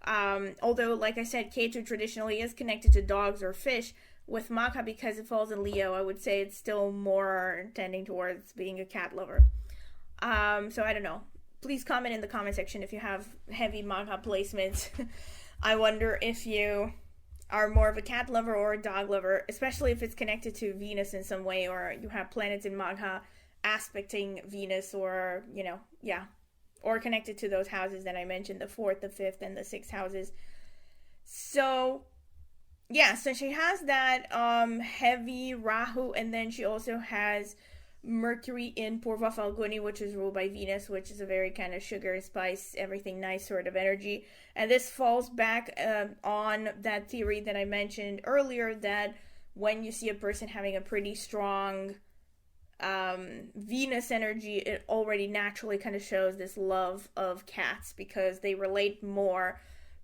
Although, like I said, Ketu traditionally is connected to dogs or fish. With Magha, because it falls in Leo, I would say it's still more tending towards being a cat lover. So I don't know. Please comment in the comment section if you have heavy Magha placements. I wonder if you are more of a cat lover or a dog lover, especially if it's connected to Venus in some way, or you have planets in Magha aspecting Venus, or, yeah, or connected to those houses that I mentioned, the 4th, the 5th, and the 6th houses. So, yeah, so she has that heavy Rahu, and then she also has Mercury in Purva Falguni, which is ruled by Venus, which is a very kind of sugar, spice, everything nice sort of energy. And this falls back on that theory that I mentioned earlier, that when you see a person having a pretty strong Venus energy, it already naturally kind of shows this love of cats, because they relate more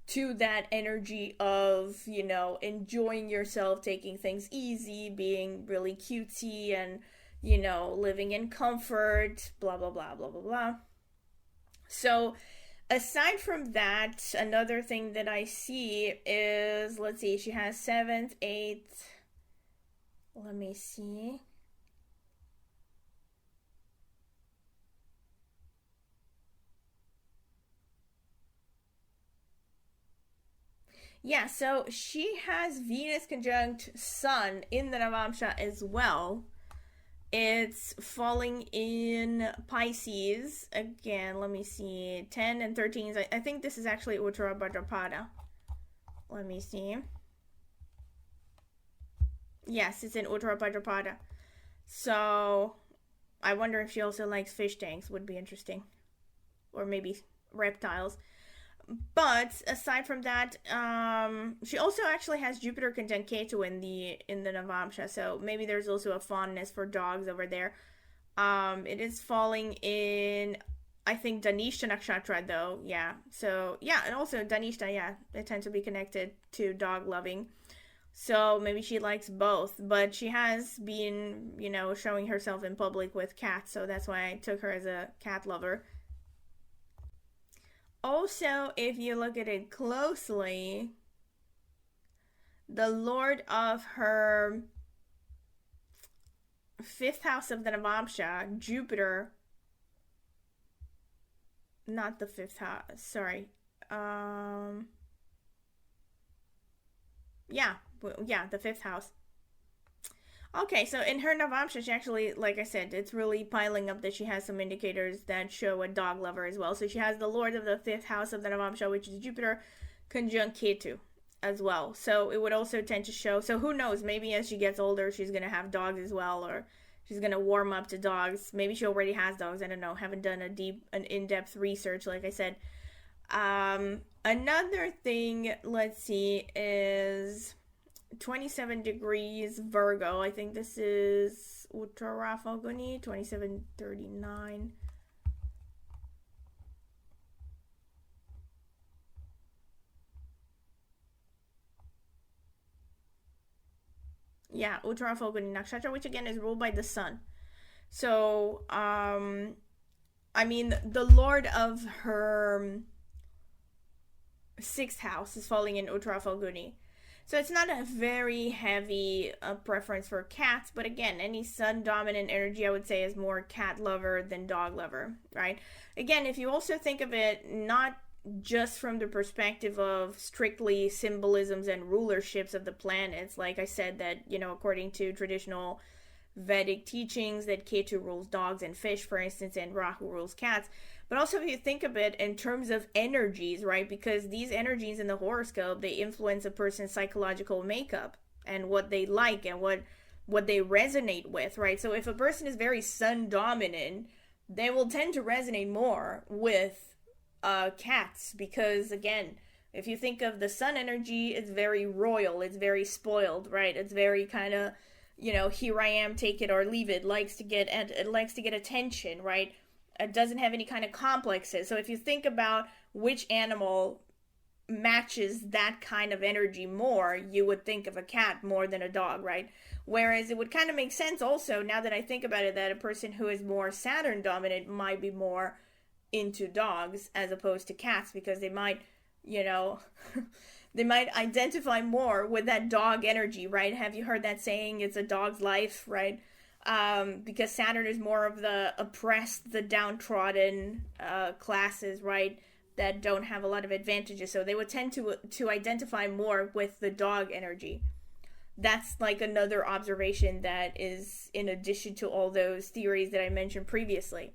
to that energy of, enjoying yourself, taking things easy, being really cutesy, and living in comfort, blah, blah, blah, blah, blah, blah. So, aside from that, another thing that I see is, let's see, she has 7th, 8th, let me see. Yeah, so she has Venus conjunct Sun in the Navamsha as well. It's falling in Pisces. Again, let me see. 10 and 13. I think this is actually Uttara Bhadrapada. Let me see. Yes, it's in Uttara Bhadrapada. So, I wonder if she also likes fish tanks. Would be interesting. Or maybe reptiles. But aside from that, she also actually has Jupiter conjunct Ketu in the Navamsha, so maybe there's also a fondness for dogs over there. It is falling in, I think, Dhanishta Nakshatra, though. Yeah. So yeah, and also Dhanishta, yeah, they tend to be connected to dog loving. So maybe she likes both, but she has been, showing herself in public with cats, so that's why I took her as a cat lover. Also, if you look at it closely, the lord of her 5th house of the Navamsha, Jupiter, not the 5th house, sorry. Yeah, the 5th house. Okay, so in her Navamsha, she actually, like I said, it's really piling up that she has some indicators that show a dog lover as well. So she has the lord of the 5th house of the Navamsha, which is Jupiter, conjunct Ketu as well. So it would also tend to show, so who knows, maybe as she gets older, she's going to have dogs as well, or she's going to warm up to dogs. Maybe she already has dogs, I don't know, haven't done an in-depth research, like I said. Another thing, let's see, is 27 degrees Virgo. I think this is Uttara Falguni, 2739. Yeah, Uttara Falguni Nakshatra, which again is ruled by the sun. So, I mean, the lord of her 6th house is falling in Uttara Falguni. So it's not a very heavy preference for cats, but again, any sun dominant energy, I would say, is more cat lover than dog lover, right? Again, if you also think of it not just from the perspective of strictly symbolisms and rulerships of the planets, like I said, that, according to traditional Vedic teachings, that Ketu rules dogs and fish, for instance, and Rahu rules cats. But also, if you think of it in terms of energies, right? Because these energies in the horoscope, they influence a person's psychological makeup and what they like and what they resonate with, right? So if a person is very sun dominant, they will tend to resonate more with cats, because again, if you think of the sun energy, it's very royal, it's very spoiled, right? It's very kind of, here I am, take it or leave it. It likes to get attention, right? It doesn't have any kind of complexes. So if you think about which animal matches that kind of energy more, you would think of a cat more than a dog, right? Whereas it would kind of make sense also, now that I think about it, that a person who is more Saturn dominant might be more into dogs as opposed to cats, because they might, you know, they might identify more with that dog energy, right? Have you heard that saying, it's a dog's life, right? Because Saturn is more of the oppressed, the downtrodden classes, right? That don't have a lot of advantages, so they would tend to identify more with the dog energy. That's like another observation that is in addition to all those theories that I mentioned previously.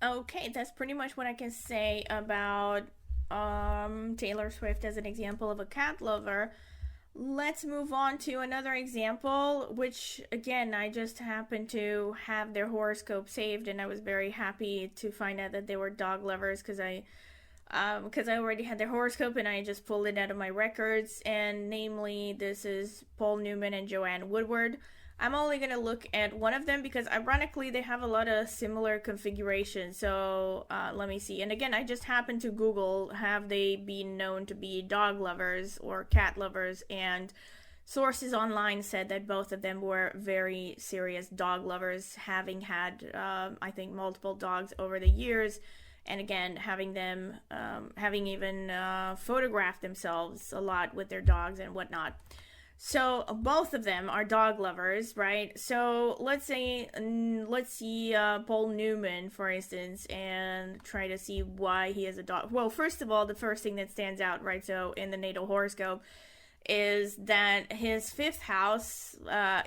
Okay, that's pretty much what I can say about Taylor Swift as an example of a cat lover. Let's move on to another example, which again, I just happened to have their horoscope saved, and I was very happy to find out that they were dog lovers, because I already had their horoscope and I just pulled it out of my records. And namely, this is Paul Newman and Joanne Woodward. I'm only going to look at one of them because ironically they have a lot of similar configurations. So let me see. And again, I just happened to Google, have they been known to be dog lovers or cat lovers? And sources online said that both of them were very serious dog lovers, having had, I think, multiple dogs over the years. And again, having even photographed themselves a lot with their dogs and whatnot. So both of them are dog lovers, right? So let's see Paul Newman, for instance, and try to see why he is a dog. Well, first of all, the first thing that stands out, right, so in the natal horoscope, is that his fifth house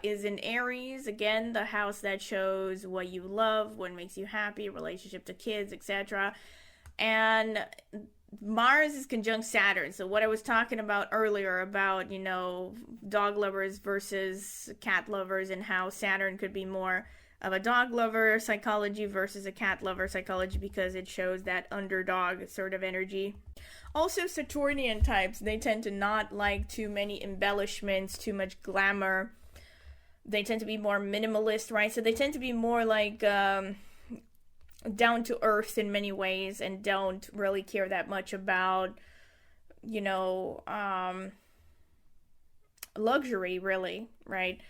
is in Aries. Again, the house that shows what you love, what makes you happy, relationship to kids, etc. And Mars is conjunct Saturn. So what I was talking about earlier about, dog lovers versus cat lovers, and how Saturn could be more of a dog lover psychology versus a cat lover psychology, because it shows that underdog sort of energy. Also, Saturnian types, they tend to not like too many embellishments, too much glamour. They tend to be more minimalist, right? So they tend to be more like down to earth in many ways, and don't really care that much about, luxury, really, right?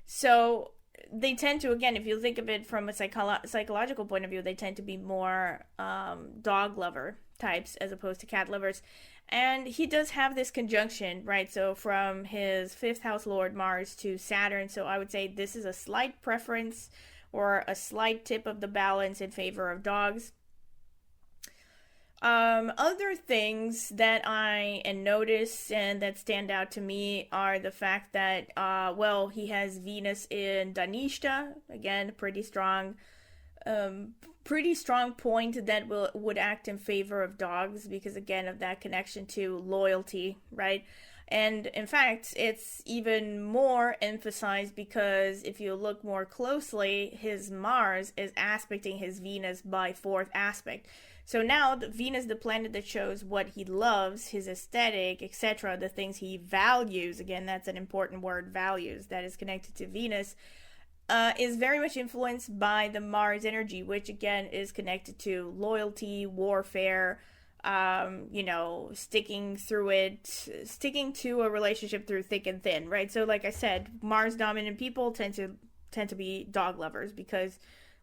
So they tend to, again, if you think of it from a psychological point of view, they tend to be more dog lover types as opposed to cat lovers. And he does have this conjunction, right? So from his fifth house lord Mars to Saturn. So I would say this is a slight preference or a slight tip of the balance in favor of dogs. Other things that I notice and that stand out to me are the fact that, he has Venus in Dhanishta. Again, pretty strong point that would act in favor of dogs, because again of that connection to loyalty, right? And in fact, it's even more emphasized because if you look more closely, his Mars is aspecting his Venus by fourth aspect. So now the Venus, the planet that shows what he loves, his aesthetic, etc., the things he values, again, that's an important word, values, that is connected to Venus, is very much influenced by the Mars energy, which again is connected to loyalty, warfare, sticking to a relationship through thick and thin, right? So like I said, Mars dominant people tend to be dog lovers, because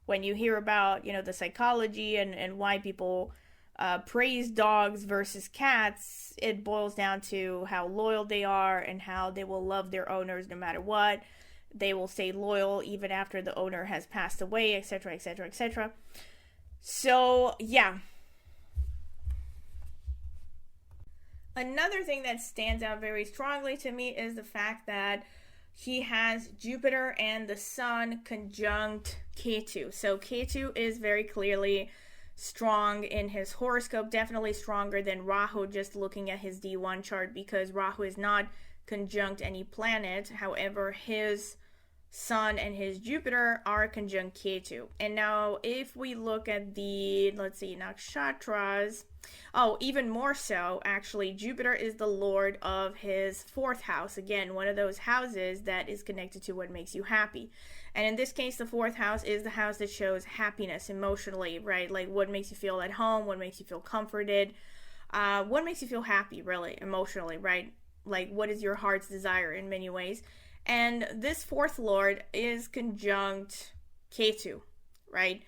when you hear about, the psychology and why people praise dogs versus cats, it boils down to how loyal they are and how they will love their owners no matter what. They will stay loyal even after the owner has passed away, etc., etc., etc. So, yeah. Another thing that stands out very strongly to me is the fact that he has Jupiter and the Sun conjunct Ketu. So Ketu is very clearly strong in his horoscope, definitely stronger than Rahu, just looking at his D1 chart, because Rahu is not conjunct any planet. However, his Sun and his Jupiter are conjunct Ketu. And now if we look at the, let's see, nakshatras, even more so, actually, Jupiter is the lord of his 4th house. Again, one of those houses that is connected to what makes you happy. And in this case, the 4th house is the house that shows happiness emotionally, right? Like what makes you feel at home, what makes you feel comforted, what makes you feel happy, really, emotionally, right? Like what is your heart's desire in many ways. And this 4th lord is conjunct Ketu, right?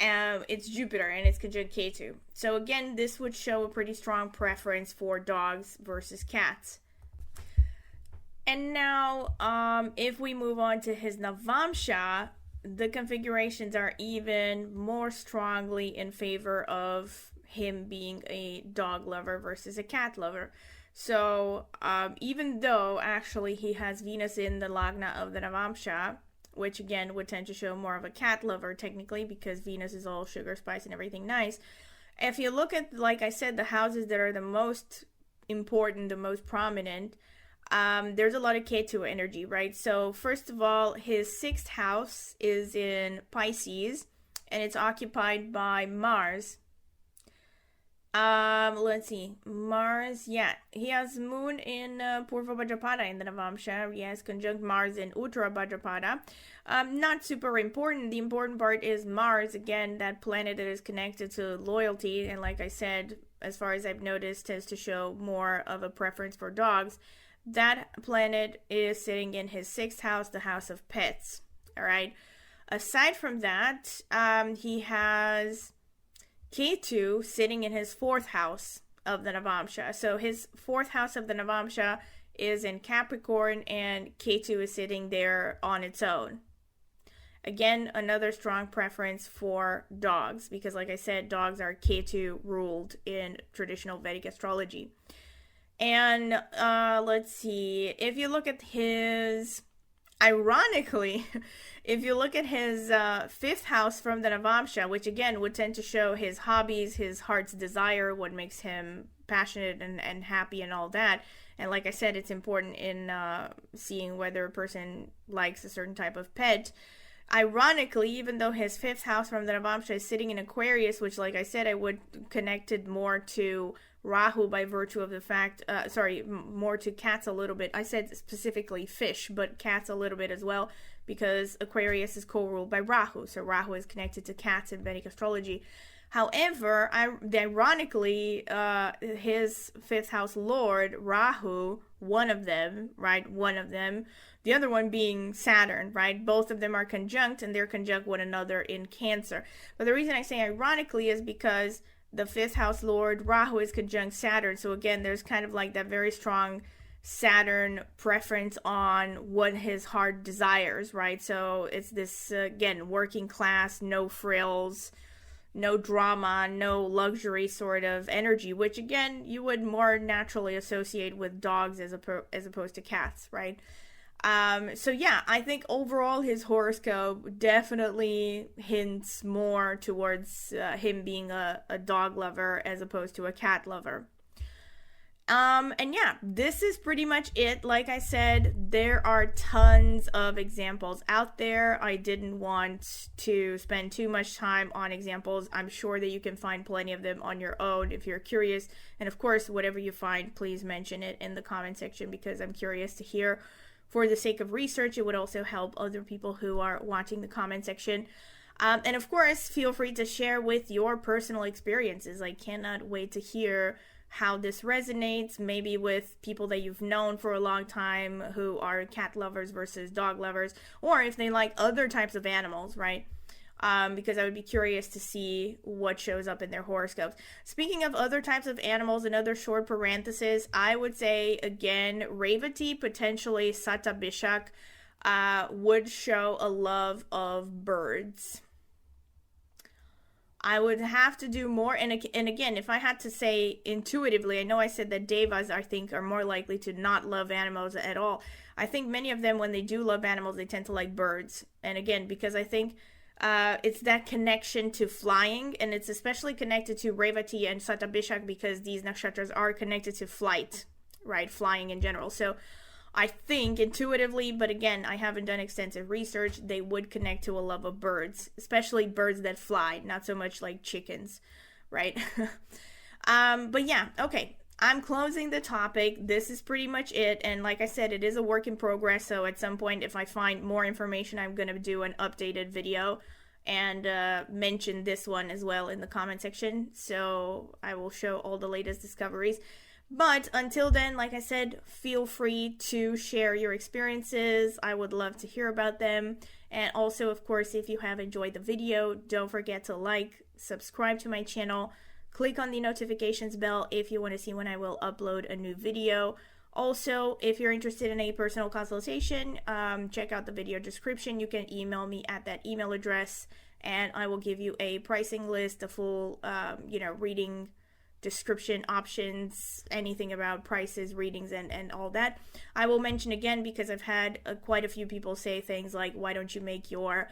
It's Jupiter and it's conjunct Ketu. So again, this would show a pretty strong preference for dogs versus cats. And now, if we move on to his Navamsha, the configurations are even more strongly in favor of him being a dog lover versus a cat lover. So even though actually he has Venus in the Lagna of the Navamsha, which again would tend to show more of a cat lover technically because Venus is all sugar, spice, and everything nice. If you look at, like I said, the houses that are the most important, the most prominent, there's a lot of Ketu energy, right? So first of all, his 6th house is in Pisces and it's occupied by Mars. Let's see. Mars, yeah. He has Moon in Purva Bhadrapada in the Navamsha. He has conjunct Mars in Uttara Bhadrapada. Not super important. The important part is Mars, again, that planet that is connected to loyalty. And like I said, as far as I've noticed, tends to show more of a preference for dogs. That planet is sitting in his 6th house, the house of pets. All right. Aside from that, he has Ketu sitting in his 4th house of the Navamsha. So his 4th house of the Navamsha is in Capricorn and Ketu is sitting there on its own. Again, another strong preference for dogs because, like I said, dogs are Ketu ruled in traditional Vedic astrology. And let's see, if you look at his, ironically, if you look at his 5th house from the Navamsha, which again would tend to show his hobbies, his heart's desire, what makes him passionate and happy and all that. And like I said, it's important in seeing whether a person likes a certain type of pet. Ironically, even though his 5th house from the Navamsha is sitting in Aquarius, which like I said, I would connect it more to Rahu by virtue of the fact, more to cats a little bit. I said specifically fish, but cats a little bit as well, because Aquarius is co-ruled by Rahu. So Rahu is connected to cats in Vedic astrology. However, ironically, his 5th house lord, Rahu, one of them, the other one being Saturn, right? Both of them are conjunct and they're conjunct one another in Cancer. But the reason I say ironically is because the 5th house lord, Rahu, is conjunct Saturn. So again, there's kind of like that very strong Saturn preference on what his heart desires, right? So it's this, again, working class, no frills, no drama, no luxury sort of energy, which again, you would more naturally associate with dogs as opposed to cats, right? So yeah, I think overall his horoscope definitely hints more towards him being a dog lover as opposed to a cat lover. And yeah, this is pretty much it. Like I said, there are tons of examples out there. I didn't want to spend too much time on examples. I'm sure that you can find plenty of them on your own if you're curious. And of course, whatever you find, please mention it in the comment section because I'm curious to hear. For the sake of research, it would also help other people who are watching the comment section. And of course, feel free to share with your personal experiences. I cannot wait to hear how this resonates, maybe with people that you've known for a long time who are cat lovers versus dog lovers, or if they like other types of animals, right? Because I would be curious to see what shows up in their horoscopes. Speaking of other types of animals, another short parenthesis, I would say, again, Revati, potentially Satabishak, would show a love of birds. I would have to do more, and again, if I had to say intuitively, I know I said that Devas, I think, are more likely to not love animals at all. I think many of them, when they do love animals, they tend to like birds. And again, because I think it's that connection to flying, and it's especially connected to Revati and Satabishak because these nakshatras are connected to flight, right? Flying in general. So I think intuitively, but again, I haven't done extensive research, they would connect to a love of birds, especially birds that fly, not so much like chickens, right? But yeah, okay. I'm closing the topic. This is pretty much it. And like I said, it is a work in progress. So at some point, if I find more information, I'm going to do an updated video and mention this one as well in the comment section. So I will show all the latest discoveries. But until then, like I said, feel free to share your experiences. I would love to hear about them. And also, of course, if you have enjoyed the video, don't forget to like, subscribe to my channel. Click on the notifications bell if you want to see when I will upload a new video. Also, if you're interested in a personal consultation, check out the video description. You can email me at that email address, and I will give you a pricing list, a full, reading description, options, anything about prices, readings, and all that. I will mention again, because I've had quite a few people say things like, why don't you make your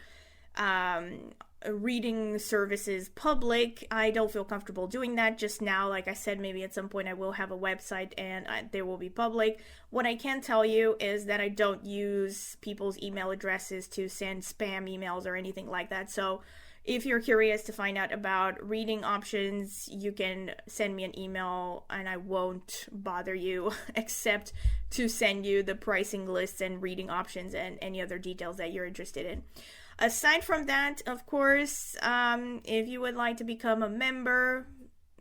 reading services public? I don't feel comfortable doing that just now. Like I said, maybe at some point I will have a website and they will be public. What I can tell you is that I don't use people's email addresses to send spam emails or anything like that. So if you're curious to find out about reading options, you can send me an email and I won't bother you except to send you the pricing lists and reading options and any other details that you're interested in. Aside from that, of course, if you would like to become a member,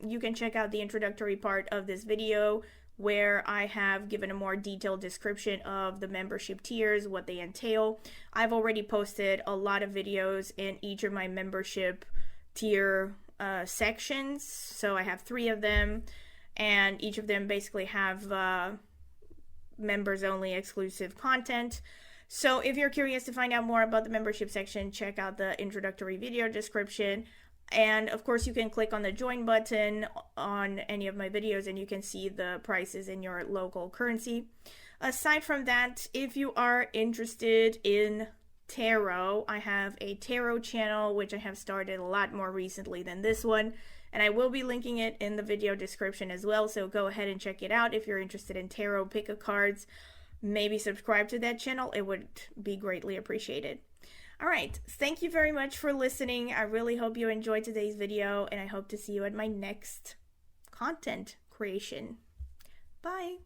you can check out the introductory part of this video where I have given a more detailed description of the membership tiers, what they entail. I've already posted a lot of videos in each of my membership tier sections. So I have 3 of them, and each of them basically have members only exclusive content. So if you're curious to find out more about the membership section, check out the introductory video description. And of course, you can click on the join button on any of my videos and you can see the prices in your local currency. Aside from that, if you are interested in tarot, I have a tarot channel, which I have started a lot more recently than this one. And I will be linking it in the video description as well. So go ahead and check it out if you're interested in tarot pick-a-cards. Maybe subscribe to that channel. It would be greatly appreciated. All right. Thank you very much for listening. I really hope you enjoyed today's video, and I hope to see you at my next content creation. Bye.